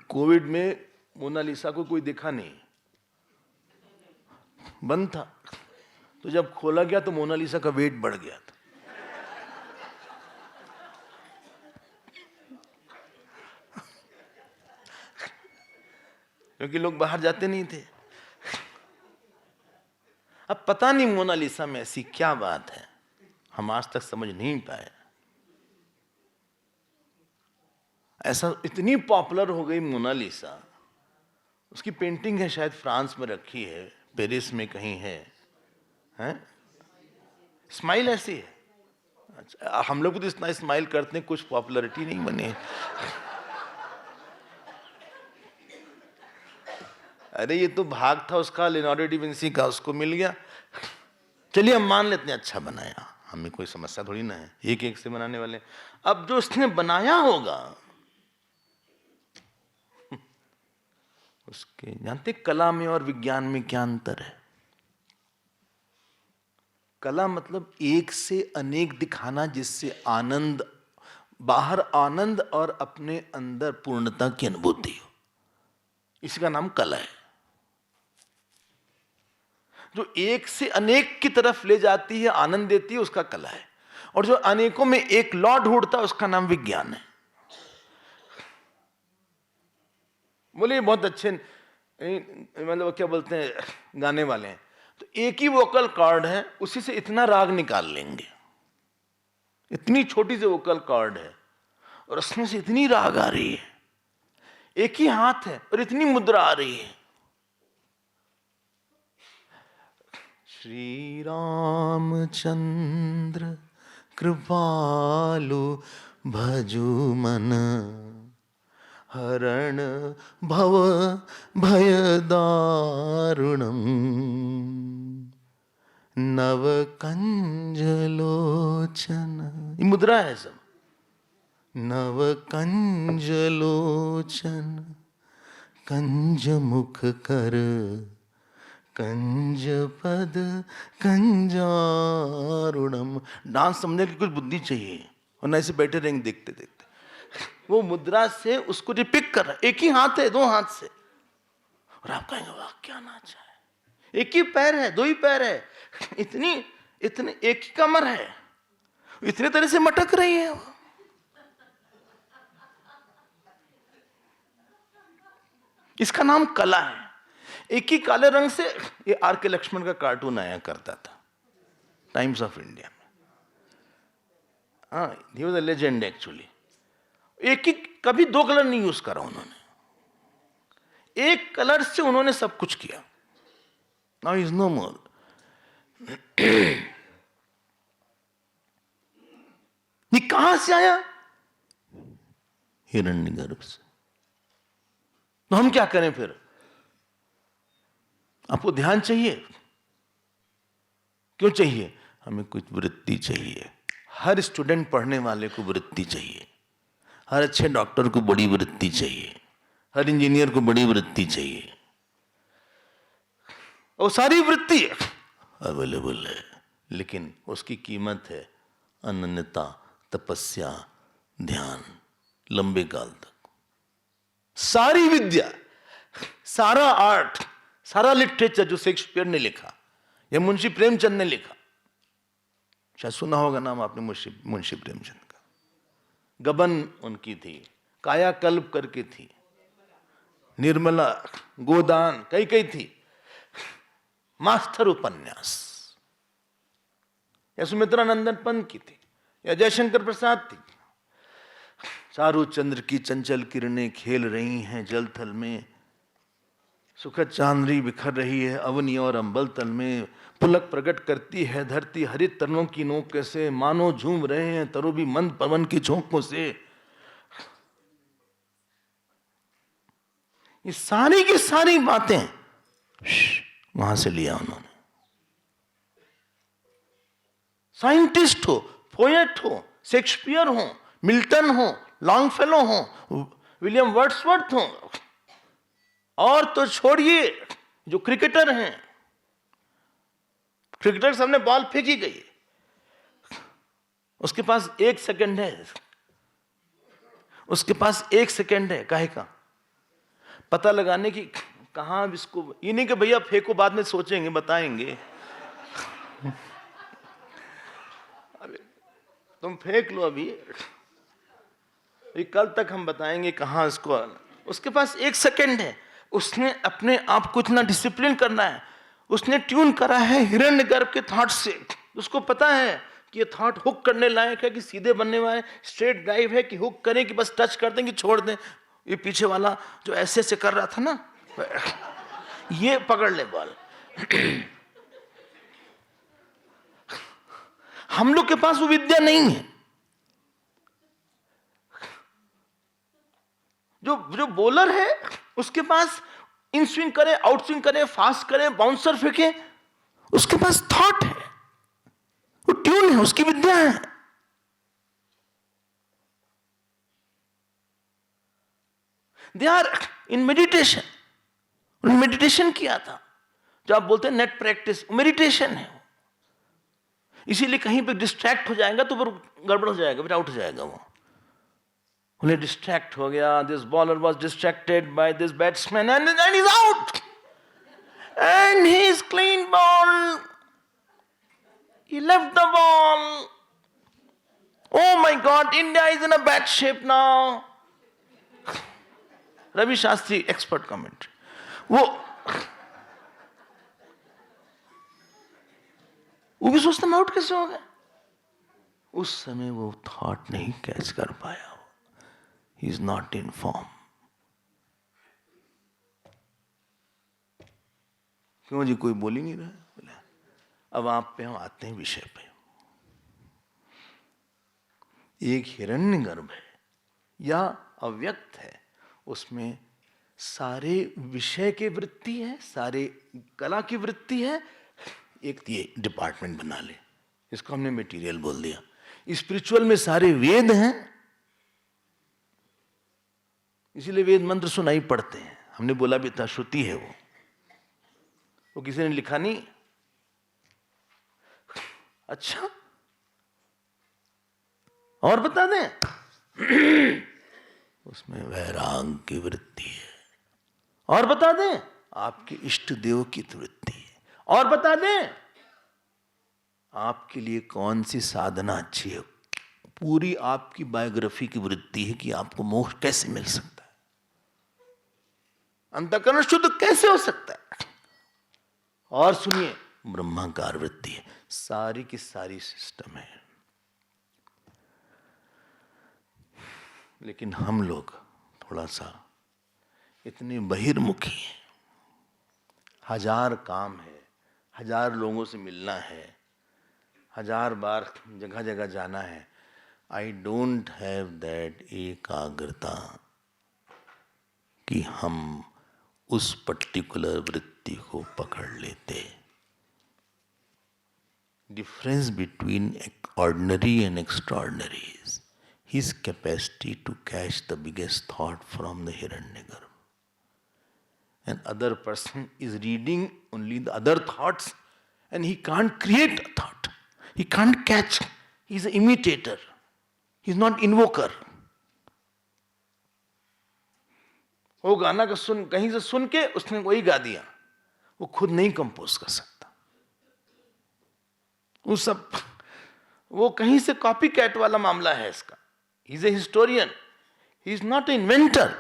कोविड में मोनालिसा को कोई देखा नहीं, बंद था। तो जब खोला गया तो मोनालिसा का वेट बढ़ गया था। क्योंकि लोग बाहर जाते नहीं थे। अब पता नहीं मोनालिसा में ऐसी क्या बात है, हम आज तक समझ नहीं पाए। ऐसा इतनी पॉपुलर हो गई मोनालिसा, उसकी पेंटिंग है, शायद फ्रांस में रखी है, पेरिस में कहीं है, हैं? स्माइल ऐसी है। अच्छा, हम लोग तो इतना स्माइल करते हैं, कुछ पॉपुलैरिटी नहीं बनी। अरे ये तो भाग था उसका, लियोनार्डो डी विंसी का, उसको मिल गया। चलिए हम मान लेते हैं अच्छा बनाया, हमें कोई समस्या थोड़ी ना है, एक एक से बनाने वाले। अब जो उसने बनाया होगा उसके, जानते कला में और विज्ञान में क्या अंतर है? कला मतलब एक से अनेक दिखाना, जिससे आनंद, बाहर आनंद और अपने अंदर पूर्णता की अनुभूति हो, इसका नाम कला है। जो एक से अनेक की तरफ ले जाती है, आनंद देती है, उसका कला है। और जो अनेकों में एक लौ ढूंढता है, उसका नाम विज्ञान है। बोलिए बहुत अच्छे, मतलब क्या बोलते हैं, गाने वाले हैं, तो एक ही वोकल कॉर्ड है, उसी से इतना राग निकाल लेंगे। इतनी छोटी सी वोकल कॉर्ड है और उसमें से इतनी राग आ रही है। एक ही हाथ है और इतनी मुद्रा आ रही है। श्री रामचंद्र कृपालु भजु मन, हरण भव भय दारुणम, नव कंजलोचन, ये मुद्रा है सब। नव कंजलोचन कंज मुख कर, कंज पद कंजारुणम। डांस समझने की कुछ बुद्धि चाहिए, और ना ऐसे बैठे रहेंगे देखते देखते। वो मुद्रा से उसको रिपिक कर रहा है, एक ही हाथ है, दो हाथ से, और आप कहेंगे वाह क्या नाचा है। एक ही पैर है, दो ही पैर है, इतनी इतने, एक ही कमर है, इतने तरह से मटक रही है वो। इसका नाम कला है। एक ही काले रंग से, ये आर के लक्ष्मण का कार्टून आया करता था टाइम्स ऑफ इंडिया में। हाँ, he was a legend actually. एक ही, कभी दो कलर नहीं यूज करा उन्होंने, एक कलर से उन्होंने सब कुछ किया। नाउ इज नो मोर। ये कहां से आया? हिरण्यगर्भ से। तो हम क्या करें फिर? आपको ध्यान चाहिए? क्यों चाहिए? हमें कुछ वृत्ति चाहिए। हर स्टूडेंट पढ़ने वाले को वृत्ति चाहिए, हर अच्छे डॉक्टर को बड़ी वृत्ति चाहिए, हर इंजीनियर को बड़ी वृत्ति चाहिए। और सारी वृत्ति अवेलेबल है, लेकिन उसकी कीमत है अनन्यता, तपस्या, ध्यान, लंबे काल तक। सारी विद्या, सारा आर्ट, सारा लिटरेचर जो शेक्सपियर ने लिखा या मुंशी प्रेमचंद ने लिखा, शायद सुना होगा नाम आपने मुंशी प्रेमचंद का। गबन उनकी थी, कायाकल्प करके थी, निर्मला, गोदान, कई कई थी, मास्टर उपन्यास, या सुमित्रा नंदन पंत की थी, या जयशंकर प्रसाद थी। चारू चंद्र की चंचल किरणें खेल रही हैं जल थल में, सुखद चांदनी बिखर रही है अवनी और अंबल तल में, पुलक प्रकट करती है धरती हरित तनों की नोक से, मानो झूम रहे हैं तरो भी मंद पवन की झोंकों से। ये सारी की सारी बातें वहां से लिया उन्होंने। साइंटिस्ट हो, पोएट हो, शेक्सपियर हो, मिल्टन हो, लॉन्गफेलो हो, विलियम वर्ड्सवर्थ हो, और तो छोड़िए जो क्रिकेटर हैं, क्रिकेटर सामने बॉल फेंकी गई, उसके पास 1 सेकंड है, उसके पास 1 सेकंड है काहे का पता लगाने की, कहां इसको, ये नहीं कि भैया फेंको बाद में सोचेंगे बताएंगे। अरे तुम फेंक लो अभी कल तक हम बताएंगे कहां इसको। उसके पास 1 सेकंड है, उसने अपने आप को इतना डिसिप्लिन करना है, उसने ट्यून करा है हिरण्यगर्भ के थॉट से। उसको पता है कि ये थॉट हुक करने लायक है कि सीधे बनने वाले, स्ट्रेट ड्राइव है कि हुक करें कि बस टच कर दें कि छोड़ दें। ये पीछे वाला जो ऐसे ऐसे कर रहा था ना, ये पकड़ ले बॉल। हम लोग के पास वो विद्या नहीं है। जो बॉलर है उसके पास इन स्विंग करे, आउट स्विंग करे, फास्ट करे, बाउंसर फेंके, उसके पास थॉट है, वो ट्यून है, उसकी विद्या है। They are in meditation. उन्होंने मेडिटेशन किया था, जो आप बोलते हैं नेट प्रैक्टिस, मेडिटेशन है। इसीलिए कहीं पे डिस्ट्रैक्ट हो जाएगा तो फिर गड़बड़ हो जाएगा, फिर आउट हो जाएगा वो। उन्हें डिस्ट्रैक्ट हो गया, this bowler was distracted by this batsman and he is out and he is clean ball, he left the ball. Oh my God, India is in a bad shape now. Ravi Shastri expert comment. वो भी सोचता मैं out कैसे हो गया। उस समय वो थॉट नहीं कैच कर पाया, he is not in form. क्यों जी, कोई बोल ही नहीं रहा। अब आप पे हम आते हैं विषय पे। एक हिरण्यगर्भ है या अव्यक्त है, उसमें सारे विषय की वृत्ति है, सारे कला की वृत्ति है। एक ये डिपार्टमेंट बना ले, इसको हमने मटेरियल बोल दिया। स्पिरिचुअल में सारे वेद हैं, इसीलिए वेद मंत्र सुनाई पड़ते हैं। हमने बोला भी था, श्रुति है वो किसी ने लिखा नहीं। अच्छा, और बता दें उसमें वैराग की वृत्ति है, और बता दें आपके इष्ट देव की वृत्ति है, और बता दें आपके लिए कौन सी साधना अच्छी है। पूरी आपकी बायोग्राफी की वृत्ति है कि आपको मोक्ष कैसे मिल सकता है, अंतःकरण शुद्ध कैसे हो सकता है। और सुनिए, ब्रह्माकार वृत्ति है, सारी की सारी सिस्टम है। लेकिन हम लोग थोड़ा सा इतने बहिर्मुखी हैं, 1000 काम है, 1000 लोगों से मिलना है, 1000 बार जगह जगह जाना है। आई डोंट हैव दैट एकाग्रता कि हम उस पर्टिकुलर वृत्ति को पकड़ लेते। Difference between ordinary and extraordinary is his capacity to catch the biggest thought from the Hiranyagarbha. And other person is reading only the other thoughts and he can't create a thought. He can't catch. He's an imitator. He's not invoker. वो गाना का सुन, कहीं से सुन के उसने वही गा दिया, वो खुद नहीं कंपोज कर सकता। वो सब वो कहीं से कॉपी कैट वाला मामला है इसका। He is a historian, he is not a inventor.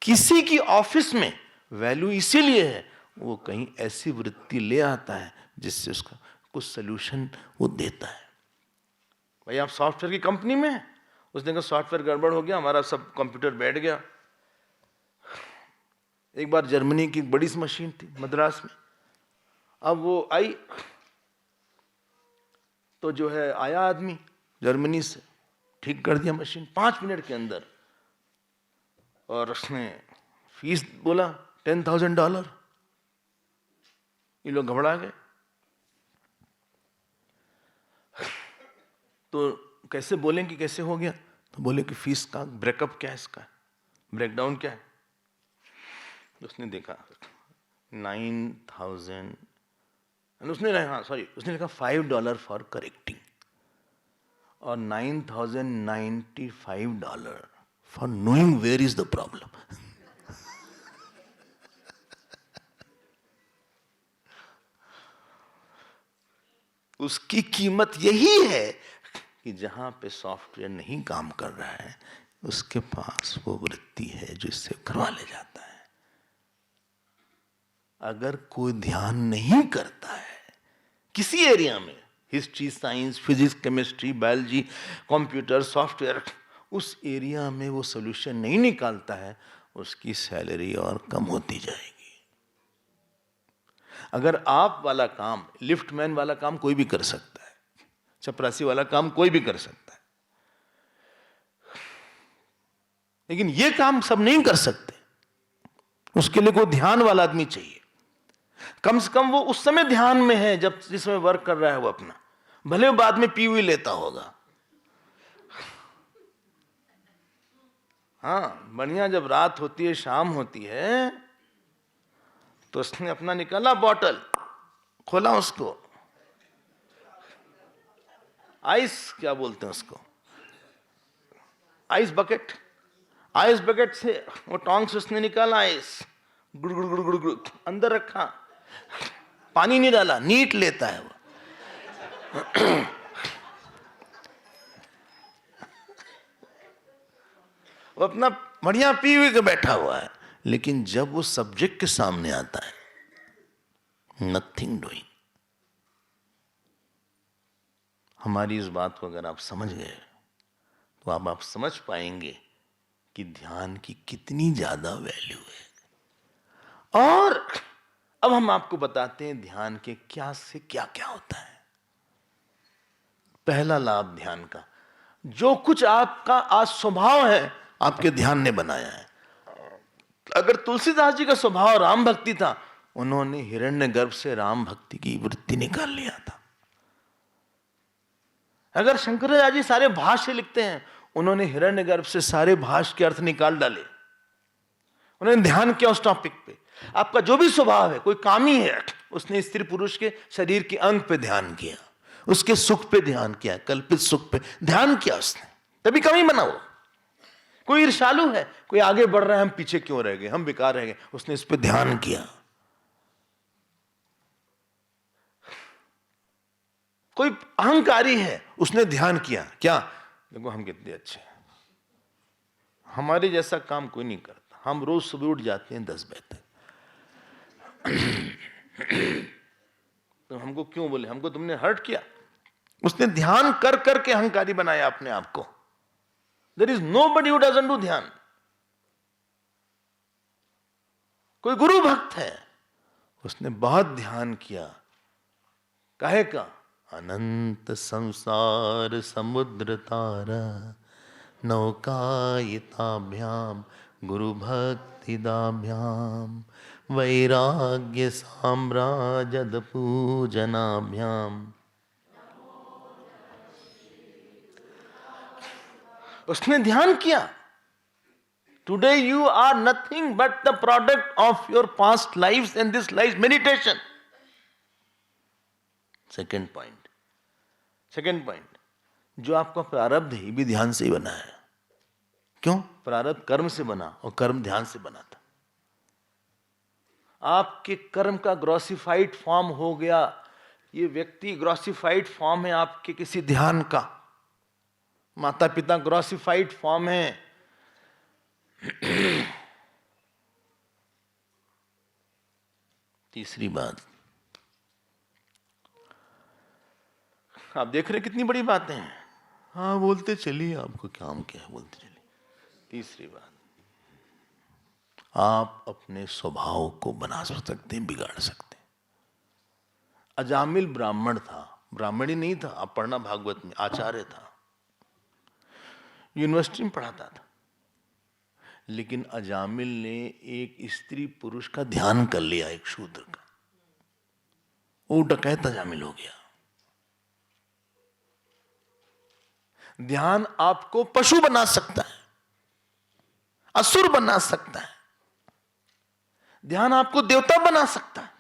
किसी की ऑफिस में वैल्यू इसीलिए है वो कहीं ऐसी वृत्ति ले आता है जिससे उसका कुछ सोल्यूशन वो देता है। भाई आप सॉफ्टवेयर की कंपनी में हैं, उस दिन का सॉफ्टवेयर गड़बड़ हो गया, हमारा सब कंप्यूटर बैठ गया, एक बार जर्मनी की बड़ी सी मशीन थी मद्रास में, अब वो आई तो जो है आया आदमी जर्मनी से, ठीक कर दिया मशीन 5 मिनट के अंदर, और उसने फीस बोला $10,000। ये लोग घबरा गए। तो कैसे बोलें कि कैसे हो गया, तो बोले कि फीस का ब्रेकअप क्या है, इसका ब्रेकडाउन क्या है। तो उसने देखा 9,000, उसने लिखा $5 फॉर करेक्टिंग और $9,095 for knowing where is the problem. उसकी कीमत यही है कि जहां पे सॉफ्टवेयर नहीं काम कर रहा है उसके पास वो वृत्ति है जो इससे करवा ले जाता है। अगर कोई ध्यान नहीं करता है किसी एरिया में, history, science, physics, chemistry, biology, computer, software, उस एरिया में वो सॉल्यूशन नहीं निकालता है, उसकी सैलरी और कम होती जाएगी। अगर आप वाला काम, लिफ्टमैन वाला काम कोई भी कर सकता है, चपरासी वाला काम कोई भी कर सकता है, लेकिन ये काम सब नहीं कर सकते, उसके लिए कोई ध्यान वाला आदमी चाहिए। कम से कम वो उस समय ध्यान में है जब जिस समय वर्क कर रहा है वो अपना, भले वो बाद में पी हुई लेता होगा। हाँ, बढ़िया जब रात होती है, शाम होती है, तो उसने अपना निकाला बॉटल, खोला उसको, आइस क्या बोलते हैं उसको, आइस बकेट, आइस बकेट से वो टोंग से उसने निकाला आइस, गुड़ गुड़ गुड़ गुड़ गुड़ अंदर रखा, पानी नहीं डाला, नीट लेता है वो। वो अपना बढ़िया पी हुए के बैठा हुआ है, लेकिन जब वो सब्जेक्ट के सामने आता है, नथिंग डूइंग। हमारी इस बात को अगर आप समझ गए तो आप समझ पाएंगे कि ध्यान की कितनी ज्यादा वैल्यू है। और अब हम आपको बताते हैं ध्यान के क्या से क्या क्या होता है। पहला लाभ ध्यान का, जो कुछ आपका आज स्वभाव है आपके ध्यान ने बनाया है। अगर तुलसीदास जी का स्वभाव राम भक्ति था, उन्होंने हिरण्यगर्भ से राम भक्ति की वृत्ति निकाल लिया था। अगर शंकराचार्य जी सारे भाष्य लिखते हैं, उन्होंने हिरण्यगर्भ से सारे भाष्य के अर्थ निकाल डाले। उन्होंने ध्यान किया उस टॉपिक पे। आपका जो भी स्वभाव है, कोई कामी है, उसने स्त्री पुरुष के शरीर के अंग पे ध्यान किया, उसके सुख पे ध्यान किया, कल्पित सुख पे ध्यान किया उसने, तभी कमी बना वो। कोई ईर्ष्यालु है, कोई आगे बढ़ रहा है, हम पीछे क्यों रह गए, हम बेकार रह गए, उसने इस पे ध्यान किया। कोई अहंकारी है, उसने ध्यान किया, क्या, देखो हम कितने अच्छे हैं, हमारे जैसा काम कोई नहीं करता, हम रोज सुबह उठ जाते हैं 10 बजे तक। तो हमको क्यों बोले, हमको तुमने हर्ट किया। उसने ध्यान कर करके अहंकारी बनाया अपने आप को। There is nobody who doesn't do dhyan. कोई गुरु भक्त है, उसने बहुत ध्यान किया, काहे का, अनंत संसार समुद्र तारा नौकायिताभ्याम गुरु भक्ति दाभ्याम वैराग्य साम्राजद पूजनाभ्याम। उसने ध्यान किया। Today you are nothing but the product of your past lives and this life meditation. Second point, जो आपका प्रारब्ध है, ये भी ध्यान से ही बना है। क्यों? प्रारब्ध कर्म से बना और कर्म ध्यान से बना था। आपके कर्म का ग्रॉसिफाइड फॉर्म हो गया, ये व्यक्ति ग्रॉसिफाइड फॉर्म है आपके किसी ध्यान का, माता पिता ग्रॉसिफाइड फॉर्म है। तीसरी बात, आप देख रहे कितनी बड़ी बातें हैं, हाँ बोलते चलिए, आपको काम क्या है, बोलते चलिए। तीसरी बात, आप अपने स्वभाव को बना सकते हैं, बिगाड़ सकते हैं। अजामिल ब्राह्मण था, ब्राह्मण ही नहीं था, आप पढ़ना भागवत में, आचार्य था, यूनिवर्सिटी में पढ़ाता था। लेकिन अजामिल ने एक स्त्री पुरुष का ध्यान कर लिया, एक शूद्र का, वो डकैत अजामिल हो गया। ध्यान आपको पशु बना सकता है, असुर बना सकता है, ध्यान आपको देवता बना सकता है।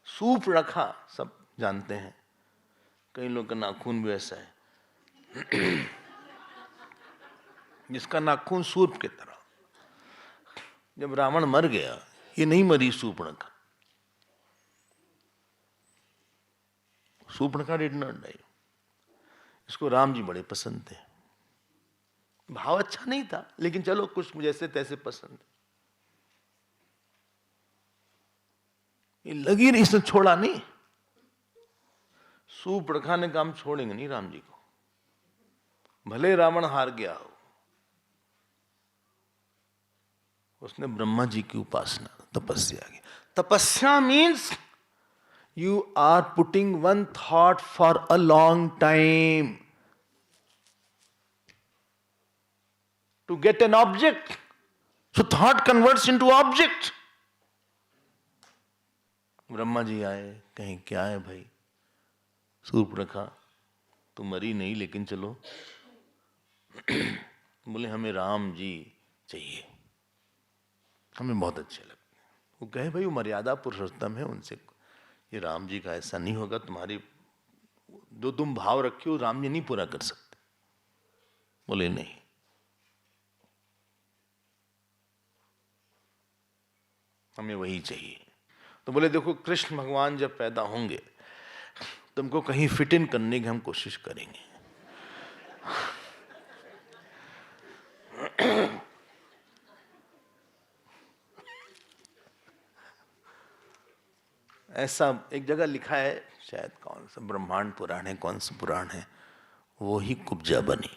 सूप रखा सब जानते हैं, कई लोग का नाखून भी ऐसा है जिसका नाखून सूप की तरह। जब रावण मर गया, ये नहीं मरी Surpanakha, Surpanakha did not die. इसको राम जी बड़े पसंद थे, भाव अच्छा नहीं था लेकिन चलो कुछ जैसे तैसे पसंद। ये लगी नहीं, इसने छोड़ा नहीं। सूर्पणखा ने काम छोड़ेंगे नहीं राम जी को, भले रावण हार गया हो। उसने ब्रह्मा जी की उपासना, तपस्या की। तपस्या means you are putting one thought for a long time to get an object. So thought converts into object. Brahma ji आए, कहीं क्या है भाई सूर्पणखा, तो मरी नहीं लेकिन चलो बोले हमें राम जी चाहिए, हमें बहुत अच्छे लगते हैं। वो कहे भाई वो मर्यादा पुरुषोत्तम है, उनसे ये राम जी का ऐसा नहीं होगा, तुम्हारी जो तुम भाव रखे हो राम जी नहीं पूरा कर सकते। बोले नहीं, हमें वही चाहिए। तो बोले देखो कृष्ण भगवान जब पैदा होंगे तुमको कहीं फिट इन करने की हम कोशिश करेंगे। ऐसा एक जगह लिखा है, शायद कौन सा ब्रह्मांड पुराण है, कौन सा पुराण है, वो ही कुब्जा बनी।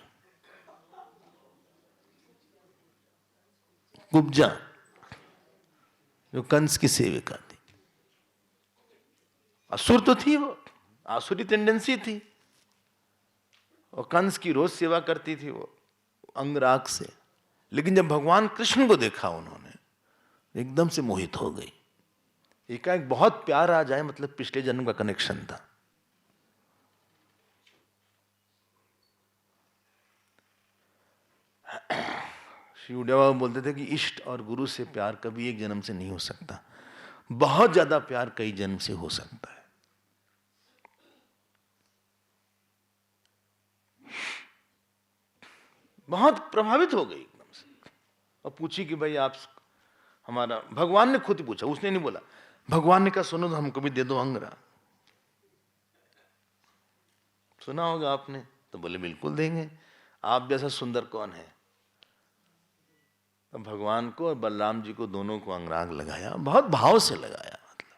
कुब्जा जो कंस की सेविका थी, असुर तो थी वो, आसुरी टेंडेंसी थी, और कंस की रोज सेवा करती थी वो अंगराग से। लेकिन जब भगवान कृष्ण को देखा उन्होंने एकदम से मोहित हो गई। एक बहुत प्यार आ जाए, मतलब पिछले जन्म का कनेक्शन था। श्री उड़िया बाबा बोलते थे कि इष्ट और गुरु से प्यार कभी एक जन्म से नहीं हो सकता, बहुत ज्यादा प्यार कई जन्म से हो सकता है। बहुत प्रभावित हो गई एकदम से, और पूछी कि भाई आप हमारा, भगवान ने खुद पूछा, उसने नहीं बोला। भगवान ने कहा सुनो तो हमको भी दे दो अंगरा। सुना होगा आपने, तो बोले बिल्कुल देंगे, आप जैसा सुंदर कौन है। तो भगवान को और बलराम जी को दोनों को अंगराग लगाया, बहुत भाव से लगाया, मतलब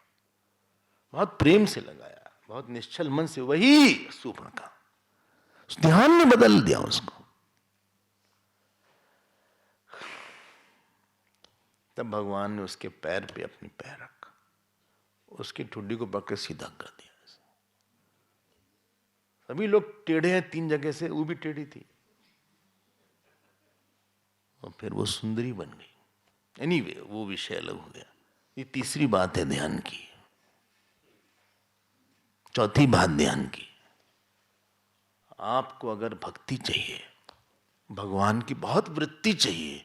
बहुत प्रेम से लगाया, बहुत निश्चल मन से। वही सूर्पणखा, ध्यान ने बदल दिया उसको। तब भगवान ने उसके पैर पे अपनी पैर रखा, उसकी ठुड्डी को पकड़ सीधा कर दिया। सभी लोग टेढ़े हैं, 3 जगह से वो भी टेढ़ी थी, और फिर वो सुंदरी बन गई। एनीवे वो विषय अलग हो गया। ये तीसरी बात है ध्यान की। चौथी बात ध्यान की, आपको अगर भक्ति चाहिए, भगवान की बहुत वृत्ति चाहिए,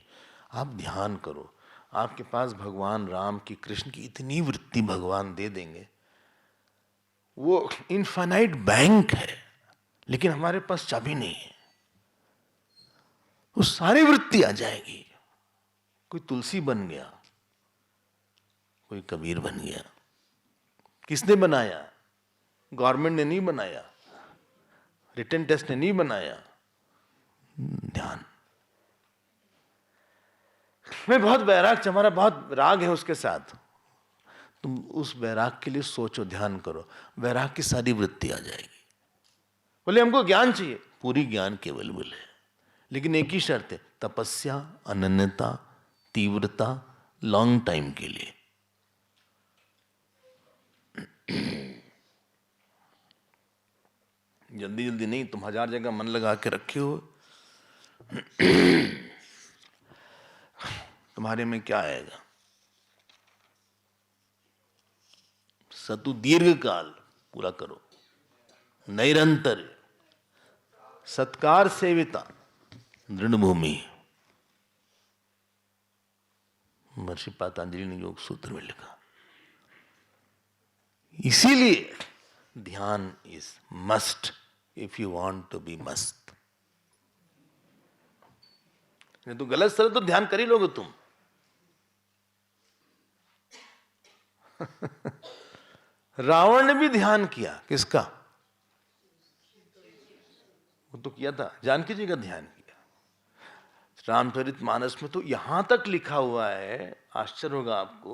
आप ध्यान करो। आपके पास भगवान राम की, कृष्ण की इतनी वृत्ति भगवान दे देंगे, वो इनफाइनाइट बैंक है, लेकिन हमारे पास चाबी नहीं है। वो सारी वृत्ति आ जाएगी। कोई तुलसी बन गया, कोई कबीर बन गया। किसने बनाया? गवर्नमेंट ने नहीं बनाया, रिटन टेस्ट ने नहीं बनाया, ध्यान। मैं बहुत वैराग, हमारा बहुत राग है उसके साथ, तुम उस वैराग के लिए सोचो, ध्यान करो, वैराग की सारी वृत्ति आ जाएगी। बोले हमको ज्ञान चाहिए, पूरी ज्ञान केवल है, लेकिन एक ही शर्त है, तपस्या, अनन्यता, तीव्रता, लॉन्ग टाइम के लिए। जल्दी जल्दी नहीं। तुम 1000 जगह मन लगा के रखे हो, तुम्हारे में क्या आएगा? सतु दीर्घ काल पूरा करो, निरंतर सत्कार सेविता दृढ़ भूमि। महर्षि पतंजलि ने योग सूत्र में लिखा। इसीलिए dhyan is must if you want to be मस्त। नहीं तो गलत सर तो ध्यान कर ही लोगे तुम। रावण ने भी ध्यान किया, किसका? वो तो किया था, जानकी जी का ध्यान किया। रामचरितमानस में तो यहां तक लिखा हुआ है, आश्चर्य होगा आपको,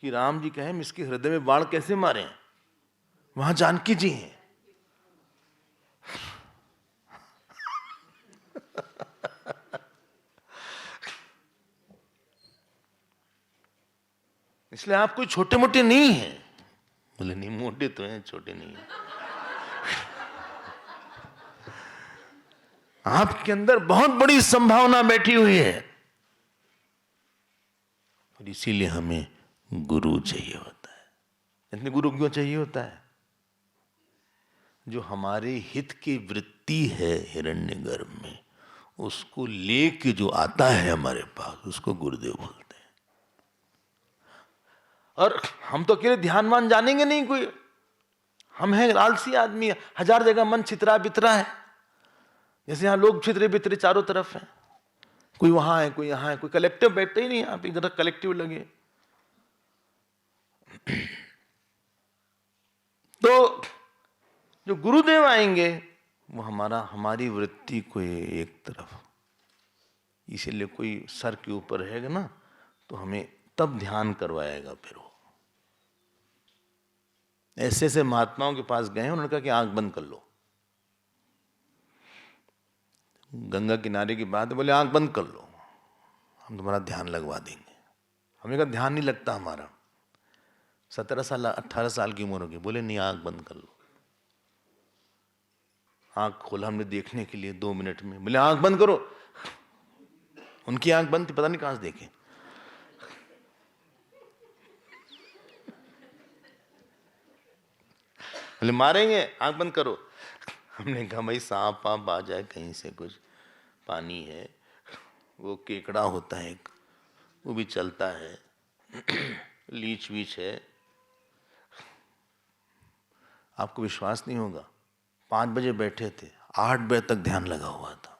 कि राम जी कहें इसके हृदय में बाण कैसे मारे, वहां जानकी जी हैं। इसलिए आप कोई छोटे मोटे नहीं हैं। बोले नहीं, मोटे तो हैं, छोटे नहीं हैं। आपके अंदर बहुत बड़ी संभावना बैठी हुई है, और इसीलिए हमें गुरु चाहिए होता है। इतने गुरु क्यों चाहिए होता है? जो हमारे हित की वृत्ति है हिरण्यगर्भ में, उसको लेके जो आता है हमारे पास, उसको गुरुदेव बोलते हैं। और हम तो अकेले ध्यानवान जानेंगे नहीं कोई, हम हैं आलसी आदमी, 1000 जगह मन छितरा बितरा है। जैसे यहां लोग छितरे बितरे चारों तरफ हैं, कोई वहां है, कोई यहां है, कोई कलेक्टिव बैठते ही नहीं। आप इधर कलेक्टिव लगे तो जो गुरुदेव आएंगे वो हमारी वृत्ति को एक तरफ, इसीलिए कोई सर के ऊपर रहेगा ना तो हमें तब ध्यान करवाएगा। फिर वो ऐसे ऐसे महात्माओं के पास गए, उन्होंने कहा कि आंख बंद कर लो। गंगा किनारे की बात है, बोले आंख बंद कर लो, हम तुम्हारा ध्यान लगवा देंगे। हमने कहा ध्यान नहीं लगता हमारा, 17 साल 18 साल की उम्र होगी। बोले नहीं, आंख बंद कर लो। आंख खोला हमने देखने के लिए 2 मिनट में, बोले आंख बंद करो। उनकी आंख बंद थी, पता नहीं कहां से देखे। बोले मारेंगे, आंख बंद करो। हमने कहा भाई सांप वाप आ जाए कहीं से, कुछ पानी है, वो केकड़ा होता है एक, वो भी चलता है, लीच वीच है। आपको विश्वास नहीं होगा, 5 बजे बैठे थे, 8 बजे तक ध्यान लगा हुआ था।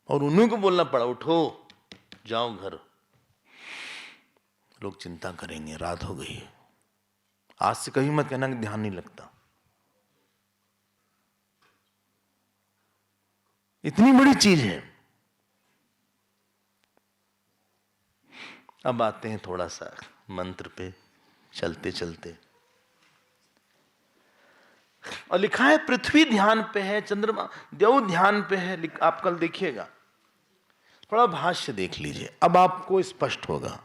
और उन्हीं को बोलना पड़ा उठो जाओ घर। लोग चिंता करेंगे रात हो गई है। आज से कभी मत कहना कि ध्यान नहीं लगता। इतनी बड़ी चीज है। अब आते हैं थोड़ा सा मंत्र पे चलते चलते। और लिखा है पृथ्वी ध्यान पे है, चंद्रमा देव ध्यान पे है। आप कल देखिएगा, थोड़ा भाष्य देख लीजिए, अब आपको स्पष्ट होगा।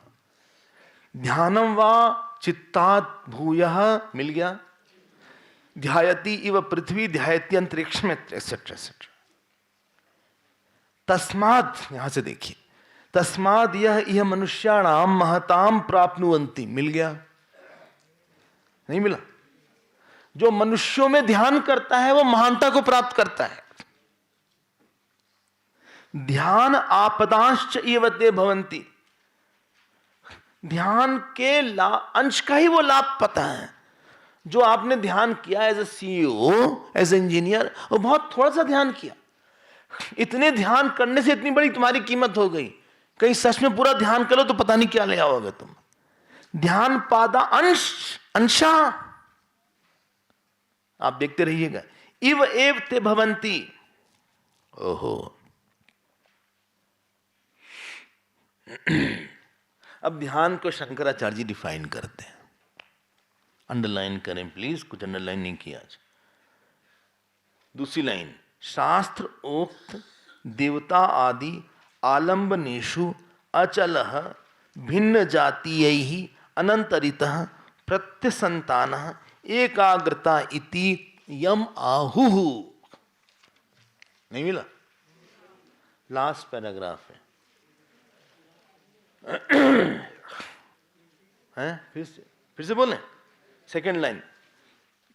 ध्यानम वा चित्तात् भूयः, मिल गया। ध्यायति इव पृथ्वी ध्यायति अंतरिक्ष में, एक्सेट्रा एक्सेट्रा। तस्मात्, यहां से देखिए, तस्मात् यह मनुष्याणाम महताम प्राप्नुवन्ति, मिल गया? नहीं मिला? जो मनुष्यों में ध्यान करता है वो महानता को प्राप्त करता है। ध्यान आपदांश्च इव ते भवन्ति, ध्यान के अंश का ही वो लाभ पता है। जो आपने ध्यान किया as a CEO, as a engineer, वो बहुत थोड़ा सा ध्यान किया। इतने ध्यान करने से इतनी बड़ी तुम्हारी कीमत हो गई। कहीं सच में पूरा ध्यान करो तो पता नहीं क्या ले आओगे तुम। ध्यान पादा अंश अंशा, आप देखते रहिएगा। इव एव ते भवंती, ओहो। अब ध्यान को शंकराचार्य जी डिफाइन करते हैं। अंडरलाइन करें प्लीज, कुछ अंडरलाइन नहीं किया आज। दूसरी लाइन, शास्त्र उक्त देवता आदि आलंबनेषु अचलः भिन्न जातीयैः अनंतरितः प्रत्यसंतानः एकाग्रता इति यम आहुः। नहीं मिला? लास्ट पैराग्राफ है? फिर से बोलें, सेकंड लाइन,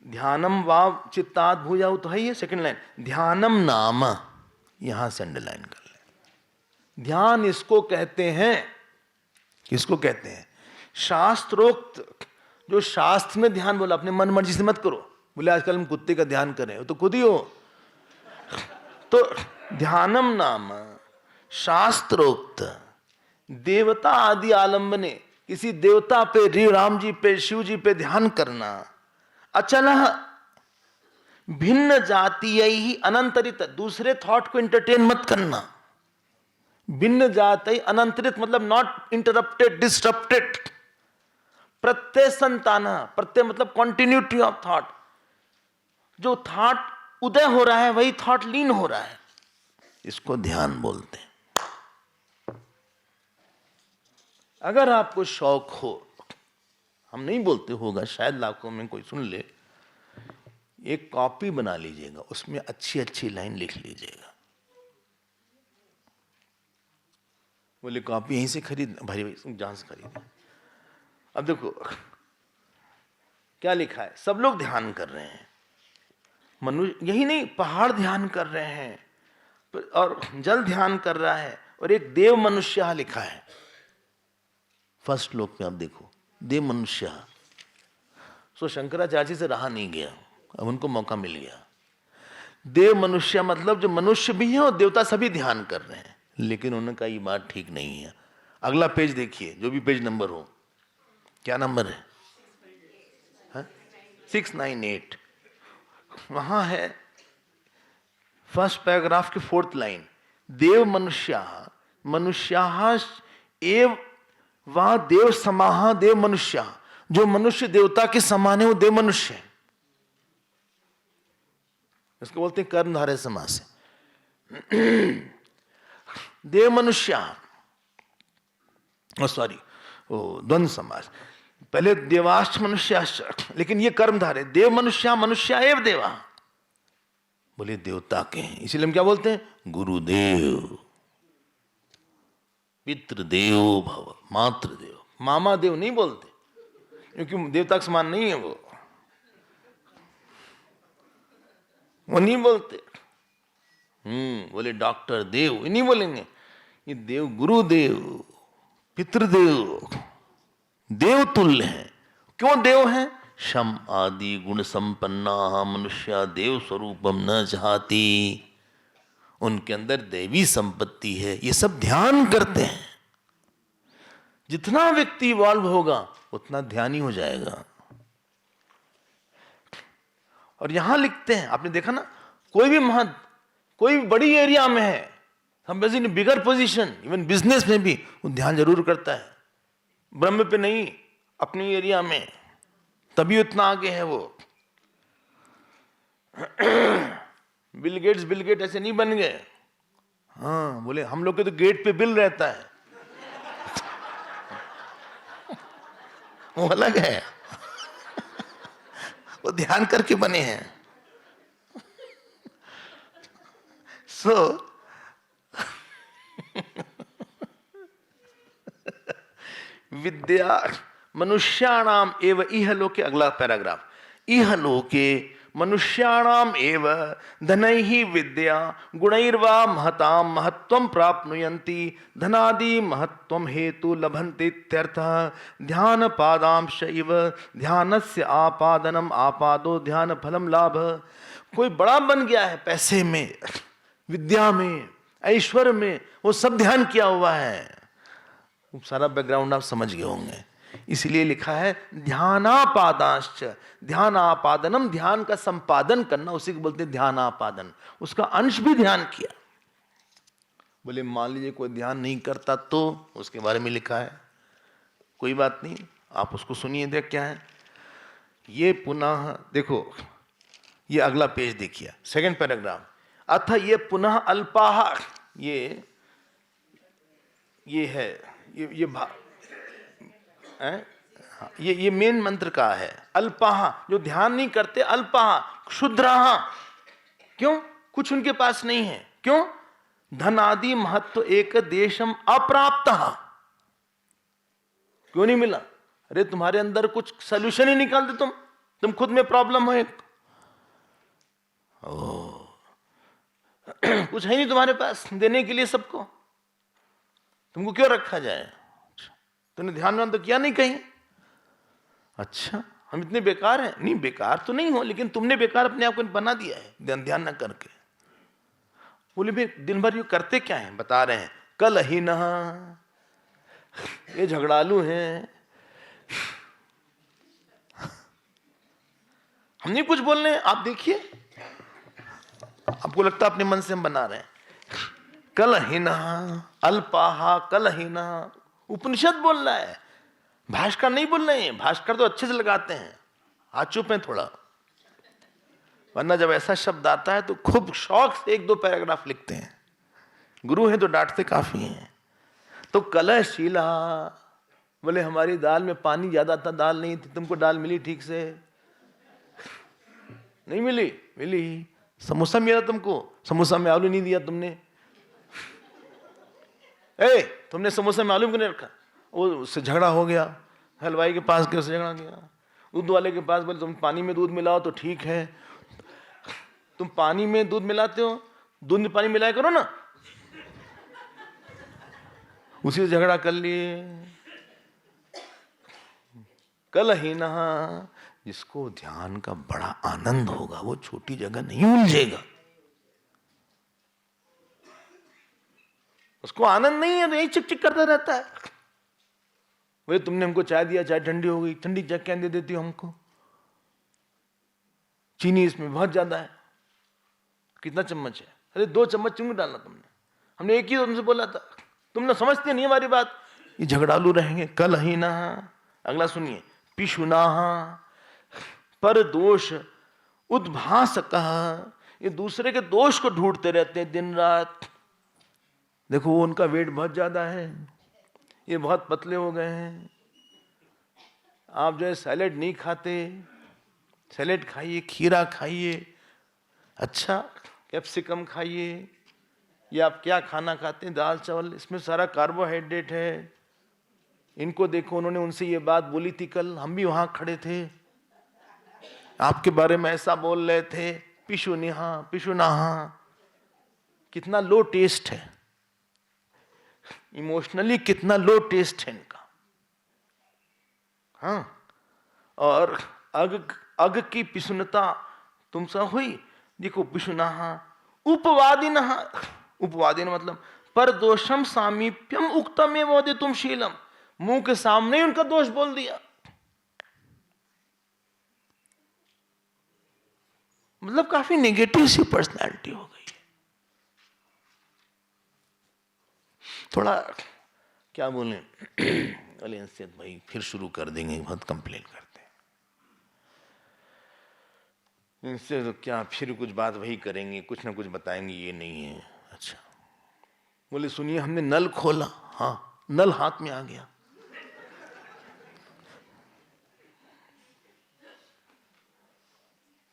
ध्यानम वाव चित्तात् भूयाउ, तो है ये सेकंड लाइन, ध्यानम नाम, यहां से अंडरलाइन कर ले। ध्यान इसको कहते हैं, किसको कहते हैं? शास्त्रोक्त, जो शास्त्र में ध्यान बोला, अपने मन मर्जी से मत करो। बोले आजकल हम कुत्ते का ध्यान कर रहे हो, तो खुद ही हो। तो ध्यानम नाम शास्त्रोक्त देवता आदि आलंबने, किसी देवता पे, राम जी पे, शिव जी पे ध्यान करना। अचल भिन्न जातीय ही अनंतरित, दूसरे थॉट को इंटरटेन मत करना। भिन्न जाति अनंतरित मतलब नॉट इंटरप्टेड, डिस्टरप्टेड। प्रत्यय संताना, प्रत्यय मतलब कंटिन्यूटी ऑफ थॉट, जो थॉट उदय हो रहा है वही थॉट लीन हो रहा है, इसको ध्यान बोलते हैं। अगर आपको शौक हो, हम नहीं बोलते, होगा शायद लाखों में कोई सुन ले, एक कॉपी बना लीजिएगा, उसमें अच्छी अच्छी लाइन लिख लीजिएगा। बोले कॉपी यहीं से खरीद, भाई जहां से खरीद। अब देखो क्या लिखा है, सब लोग ध्यान कर रहे हैं, मनुष्य यही नहीं, पहाड़ ध्यान कर रहे हैं और जल ध्यान कर रहा है, और एक देव मनुष्य लिखा है फर्स्ट श्लोक में। आप देखो देव मनुष्य। सो शंकराचार्य से रहा नहीं गया, अब उनको मौका मिल गया। देव मनुष्य मतलब जो मनुष्य भी है और देवता सभी ध्यान कर रहे हैं, लेकिन उन्होंने कहा ये बात ठीक नहीं है। अगला पेज देखिए, जो भी पेज नंबर हो, क्या नंबर है? 698। वहां है फर्स्ट पैराग्राफ की 4th लाइन, देव मनुष्या मनुष्या एव वह देव समाह देव मनुष्या, जो मनुष्य देवता के समान है वो देव मनुष्य है। इसको बोलते हैं कर्मधारय समास से। देव मनुष्या, सॉरी द्वंद्व समास, पहले देवाश्च मनुष्याश्च, लेकिन ये कर्मधारय, देव मनुष्या मनुष्या एव देवा, बोले देवता के हैं, इसीलिए हम क्या बोलते हैं? गुरुदेव, पितृदेव भव, मातृदेव। मामा देव नहीं बोलते, क्योंकि देवता के समान नहीं है वो नहीं बोलते। बोले डॉक्टर देव, नहीं बोलेंगे, ये देव गुरुदेव, पितृदेव, देव तुल्य है। क्यों देव है? शम आदि गुण संपन्ना मनुष्य देव स्वरूपम न चाहती, उनके अंदर देवी संपत्ति है, ये सब ध्यान करते हैं। जितना व्यक्ति इवॉल्व होगा उतना ध्यानी हो जाएगा। और यहां लिखते हैं, आपने देखा ना, कोई भी महंत कोई भी बड़ी एरिया में है, हम वैसे इन बिगर पोजीशन, इवन बिजनेस में भी वो ध्यान जरूर करता है, ब्रह्म पे नहीं, अपनी एरिया में, तभी उतना आगे है वो। बिल गेट ऐसे नहीं बन गए। हाँ, बोले हम लोग के तो गेट पे बिल रहता है, वो अलग है। वो ध्यान करके बने हैं। विद्या मनुष्याणाम एव इहलोके, अगला पैराग्राफ, इहलोके मनुष्याणाम एव धनैहि विद्या गुणैर्वा महतां महत्वं प्राप्नुयन्ति धनादि महत्वं हेतु लभन्ते इत्यर्थः। ध्यान पादांश इव ध्यानस्य आपादनम आपादो ध्यान फलम लाभ। कोई बड़ा बन गया है पैसे में, विद्या में, ऐश्वर्य में, वो सब ध्यान किया हुआ है। सारा बैकग्राउंड आप समझ गए होंगे, इसलिए लिखा है ध्यानापादांश्च, ध्यानापादनम, ध्यान का संपादन करना, उसी को बोलते हैं ध्यानापादन। उसका अंश भी ध्यान किया। बोले मान लीजिए कोई ध्यान नहीं करता तो उसके बारे में लिखा है, कोई बात नहीं, आप उसको सुनिए, देख क्या है ये। पुनः देखो, ये अगला पेज देखिए, सेकंड पैराग्राफ। अथ ये पुनः अल्पाह, ये है, ये मेन मंत्र का है। अल्पाह, जो ध्यान नहीं करते, अल्पाह, क्षुद्राह। क्यों? कुछ उनके पास नहीं है। क्यों? धन आदि महत्व एक देशम अप्राप्त। क्यों नहीं मिला? अरे तुम्हारे अंदर कुछ सोल्यूशन ही निकाल दे, तुम खुद में प्रॉब्लम हो एक। कुछ है नहीं तुम्हारे पास देने के लिए सबको, तुमको क्यों रखा जाए? तुमने ध्यान तो किया नहीं कहीं? अच्छा, हम इतने बेकार हैं? नहीं, बेकार तो नहीं हो, लेकिन तुमने बेकार अपने आप को बना दिया है ध्यान ना करके। बोले भी दिन भर ये करते क्या है? बता रहे हैं, कल ही ना, ये झगड़ालू हैं, हम नहीं कुछ बोल रहे हैं, आप देखिए, आपको लगता है अपने मन से हम बना रहे हैं। कल ही ना, अल्पाहा, कल ही ना, उपनिषद बोल रहा है, भाष्कर नहीं बोल रहे हैं। भाष्कर तो अच्छे से लगाते हैं, हाथ चुप है थोड़ा, वरना जब ऐसा शब्द आता है तो खूब शौक से एक दो पैराग्राफ लिखते हैं। गुरु हैं तो डांटते काफी हैं। तो कलहशीला, बोले हमारी दाल में पानी ज्यादा था, दाल नहीं थी, तुमको दाल मिली ठीक से? नहीं मिली? मिली। समोसा मिला तुमको, समोसा में आलू नहीं दिया तुमने। तुमने समोसा में आलू क्यों नहीं रखा? वो उससे झगड़ा हो गया, हलवाई के पास गए, उससे झगड़ा गया। दूध वाले के पास बोले तुम पानी में दूध मिलाओ तो ठीक है। तुम पानी में दूध मिलाते हो, दूध में पानी मिलाया करो ना। उसी से झगड़ा कर लिए। कल ही ना, जिसको ध्यान का बड़ा आनंद होगा वो छोटी जगह नहीं उलझेगा। उसको आनंद नहीं है, यही चिक चिक करता रहता है। भाई तुमने हमको चाय दिया, चाय ठंडी हो गई, ठंडी चाय क्या दे देती हो हमको? चीनी इसमें बहुत ज्यादा है। कितना चम्मच है? अरे 2 चम्मच चीनी डालना तुमने, हमने एक ही तुमसे बोला था, तुमने समझते नहीं हमारी बात। ये झगड़ालू रहेंगे। कल ही ना, अगला सुनिए, पिशुना, पर दोष उद्भास कहा, ये दूसरे के दोष को ढूंढते रहते हैं दिन रात। देखो वो उनका वेट बहुत ज्यादा है, ये बहुत पतले हो गए हैं। आप जो है सैलेड नहीं खाते, सैलेड खाइए, खीरा खाइए, अच्छा कैप्सिकम खाइए। ये आप क्या खाना खाते हैं? दाल चावल, इसमें सारा कार्बोहाइड्रेट है। इनको देखो, उन्होंने उनसे ये बात बोली थी कल, हम भी वहां खड़े थे, आपके बारे में ऐसा बोल रहे थे, पिशुनिहा पिशुनाहा। कितना लो टेस्ट है, इमोशनली कितना लो टेस्ट है इनका। हाँ, और अग की पिसुनता तुमसा हुई। देखो पिशुनाहा उपवादिन, उपवादिन मतलब पर दोषम सामीप्यम उक्तम एवं तुम शीलम, मुंह के सामने उनका दोष बोल दिया। मतलब काफी नेगेटिव सी पर्सनैलिटी हो गई है। थोड़ा क्या बोले, अली अंसियत भाई फिर शुरू कर देंगे, बहुत कंप्लेन करते हैं इनसे, तो क्या फिर कुछ बात वही करेंगे, कुछ ना कुछ बताएंगे, ये नहीं है। अच्छा, बोले सुनिए, हमने नल खोला, हाँ नल हाथ में आ गया।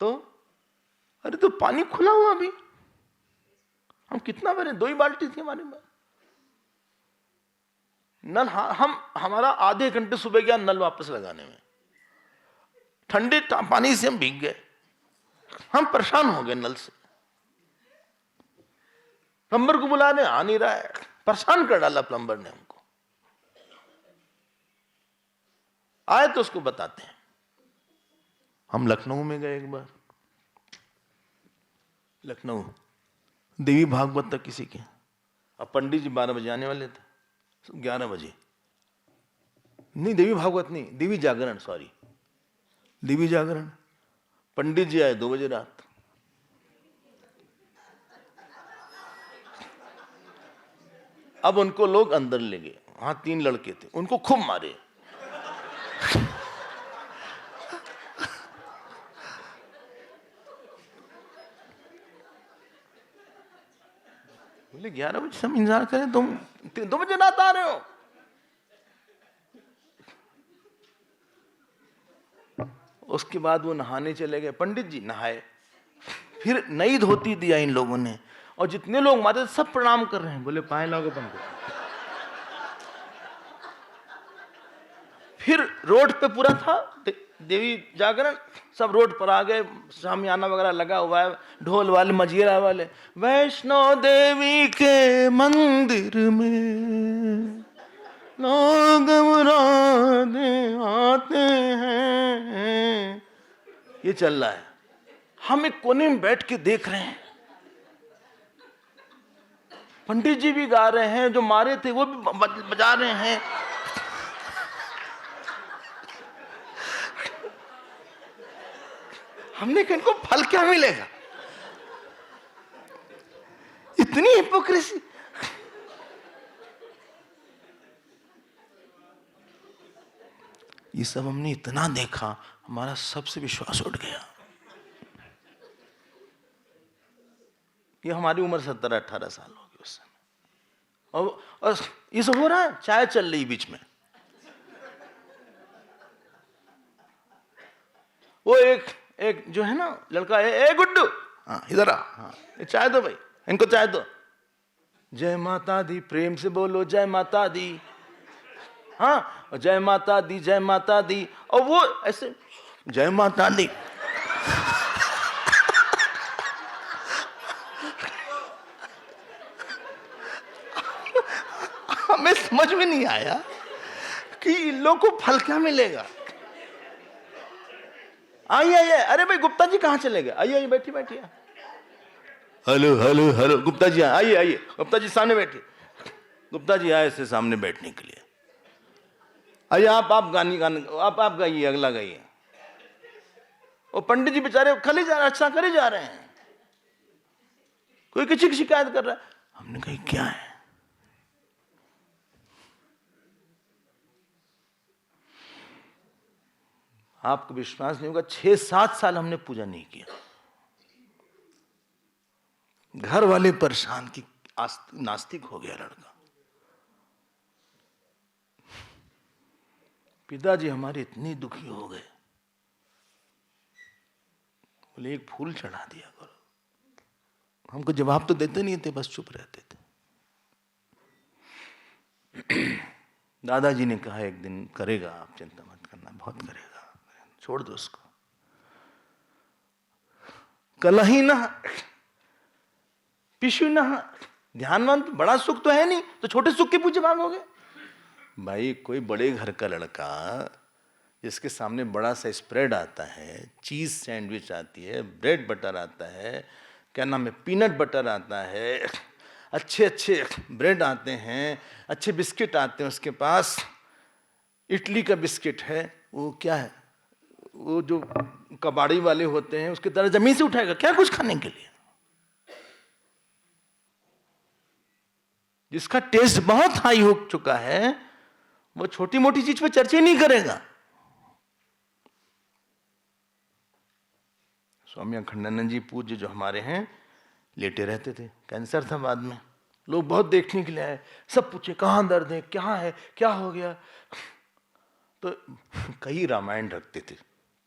तो अरे तो पानी खुला हुआ अभी, हम कितना भरे? 2 ही बाल्टी थी हमारे पास। नल, हमारा आधे घंटे सुबह गया नल वापस लगाने में, ठंडे पानी से हम भीग गए, हम परेशान हो गए नल से। प्लम्बर को बुलाने आ नहीं रहा है, परेशान कर डाला प्लम्बर ने हमको। आए तो उसको बताते हैं। हम लखनऊ में गए एक बार, लखनऊ देवी भागवत तक किसी के, अब पंडित जी 12 बजे आने वाले थे, 11 बजे नहीं, देवी भागवत नहीं, देवी जागरण, सॉरी देवी जागरण। पंडित जी आए 2 बजे रात। अब उनको लोग अंदर ले गए, वहां 3 लड़के थे, उनको खूब मारे। बोले 11 बजे से हम इंतजार करें, तुम 2 बजे रात आ रहे हो। उसके बाद वो नहाने चले गए, पंडित जी नहाए, फिर नई धोती दिया इन लोगों ने, और जितने लोग मारे सब प्रणाम कर रहे हैं। बोले पाए लागो पंडित। फिर रोड पे पूरा था देवी जागरण, सब रोड पर आ गए, शामियाना वगैरह लगा हुआ है, ढोल वाले मजीरा वाले। वैष्णो देवी के मंदिर में लोग मुरादे आते हैं, ये चल रहा है। हम एक कोने में बैठ के देख रहे हैं, पंडित जी भी गा रहे हैं, जो मारे थे वो भी बजा रहे हैं। हमने कहा इनको फल क्या मिलेगा, इतनी हिपोक्रेसी। ये सब हमने इतना देखा, हमारा सबसे विश्वास उठ गया। ये हमारी उम्र 17-18 साल होगी उस समय, और ये सब हो रहा है, चाय चल रही बीच में। वो एक जो है ना लड़का है, ए गुड्डू, हाँ इधर आ, हाँ चाय दो भाई, इनको चाय दो। जय माता दी, प्रेम से बोलो जय माता दी। हाँ, जय माता दी, जय माता दी। और वो ऐसे जय माता दी। हमें समझ में नहीं आया कि इन लोगों को फल क्या मिलेगा। आइए आइए, अरे भाई गुप्ता जी कहाँ चले गए, आइए आइए, बैठिए बैठिए। Hello hello hello, Gupta ji आइए आइए, गुप्ता जी सामने बैठिए। गुप्ता जी आए से सामने बैठने के लिए। आइए आप गाने आप गाइए, अगला गाइए। वो पंडित जी बेचारे खाली जा रहे, अच्छा करे जा रहे हैं, कोई किसी की शिकायत कर रहा है। हमने कहा क्या है, आपको विश्वास नहीं होगा, 6-7 साल हमने पूजा नहीं किया। घर वाले परेशान कि नास्तिक हो गया लड़का। पिताजी हमारे इतने दुखी हो गए, बोले एक फूल चढ़ा दिया करो। हमको जवाब तो देते नहीं थे, बस चुप रहते थे। दादाजी ने कहा एक दिन करेगा, आप चिंता मत करना, बहुत करेगा, छोड़ दो उसको। कलही न पिशु न, ध्यानवंत, बड़ा सुख तो है नहीं, तो छोटे सुख के पूछे मांगोगे। भाई कोई बड़े घर का लड़का जिसके सामने बड़ा सा स्प्रेड आता है, चीज सैंडविच आती है, ब्रेड बटर आता है, क्या नाम है, पीनट बटर आता है, अच्छे अच्छे ब्रेड आते हैं, अच्छे बिस्किट आते हैं, उसके पास इडली का बिस्किट है, वो क्या है, वो जो कबाड़ी वाले होते हैं उसके तरह जमीन से उठाएगा क्या कुछ खाने के लिए। जिसका टेस्ट बहुत हाई हो चुका है वो छोटी मोटी चीज पे चर्चा नहीं करेगा। स्वामी अखंडानंद जी पूज्य जो हमारे हैं, लेटे रहते थे, कैंसर था बाद में, लोग बहुत देखने के लिए आए, सब पूछे कहाँ दर्द है, क्या हो गया। तो कई रामायण रखते थे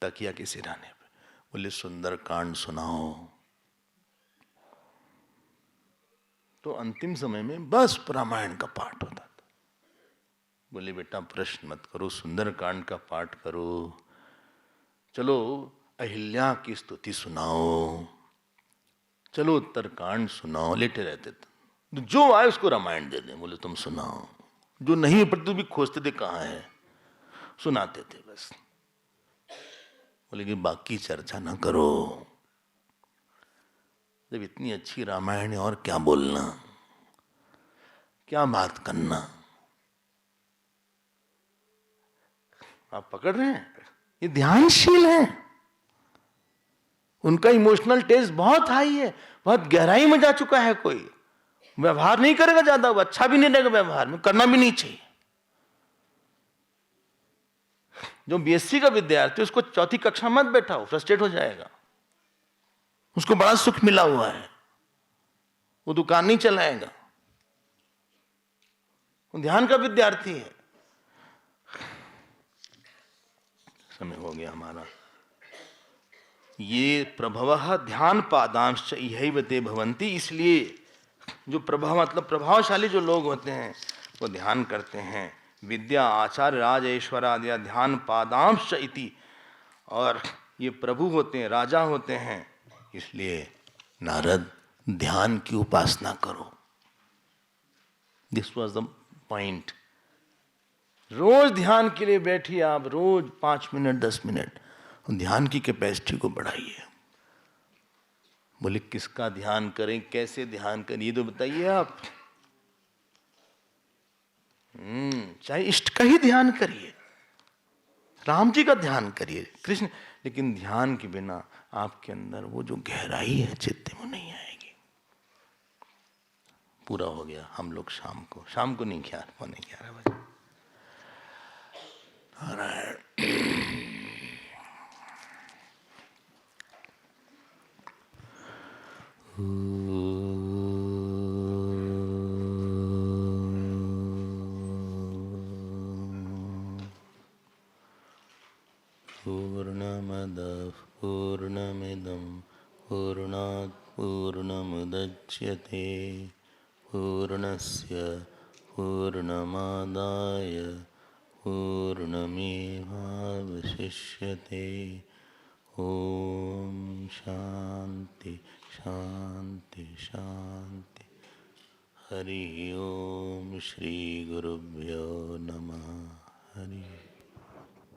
तकिया के सिराने पे, बोले सुंदर कांड सुनाओ। तो अंतिम समय में बस रामायण का पाठ होता था। बोले बेटा प्रश्न मत करो, सुंदर कांड का पाठ करो, चलो अहिल्या की स्तुति सुनाओ, चलो उत्तरकांड सुनाओ। लेटे रहते थे, जो आए उसको रामायण दे दें, बोले तुम सुनाओ। जो नहीं पर तो भी खोजते थे कहाँ है, सुनाते थे बस। बोले कि बाकी चर्चा ना करो, जब इतनी अच्छी रामायण है और क्या बोलना, क्या बात करना। आप पकड़ रहे हैं, ये ध्यानशील है, उनका इमोशनल टेस्ट बहुत हाई है, बहुत गहराई में जा चुका है। कोई व्यवहार नहीं करेगा ज्यादा, वो अच्छा भी नहीं रहेगा व्यवहार में, करना भी नहीं चाहिए। जो बीएससी का विद्यार्थी, उसको चौथी कक्षा मत बैठाओ, फ्रस्ट्रेट हो जाएगा। उसको बड़ा सुख मिला हुआ है, वो दुकान नहीं चलाएगा, वो ध्यान का विद्यार्थी है। समय हो गया हमारा। ये प्रभवः ध्यान पादांश्च इहैव ते भवन्ति, इसलिए जो प्रभाव मतलब प्रभावशाली जो लोग होते हैं वो ध्यान करते हैं। विद्या आचार्य राज ऐश्वर आदि ध्यान पादांश्च इति, और ये प्रभु होते हैं, राजा होते हैं, इसलिए नारद ध्यान की उपासना करो। This was the point. रोज ध्यान के लिए बैठिए आप, रोज 5 मिनट 10 मिनट ध्यान की कैपेसिटी को बढ़ाइए। बोले किसका ध्यान करें, कैसे ध्यान करें, ये तो बताइए आप। चाहे इष्ट का ही ध्यान करिए, राम जी का ध्यान करिए, कृष्ण, लेकिन ध्यान के बिना आपके अंदर वो जो गहराई है चित्त में नहीं आएगी। पूरा हो गया। हम लोग शाम को नहीं, 11:45 बजे। पूर्णमदः पूर्णमिदं पूर्णात् पूर्णमुदच्यते पूर्णस्य पूर्णमादाय पूर्णमेवावशिष्यते। ओम शांति शांति शांति। हरि ओम। श्री गुरुभ्यो नमः। हरि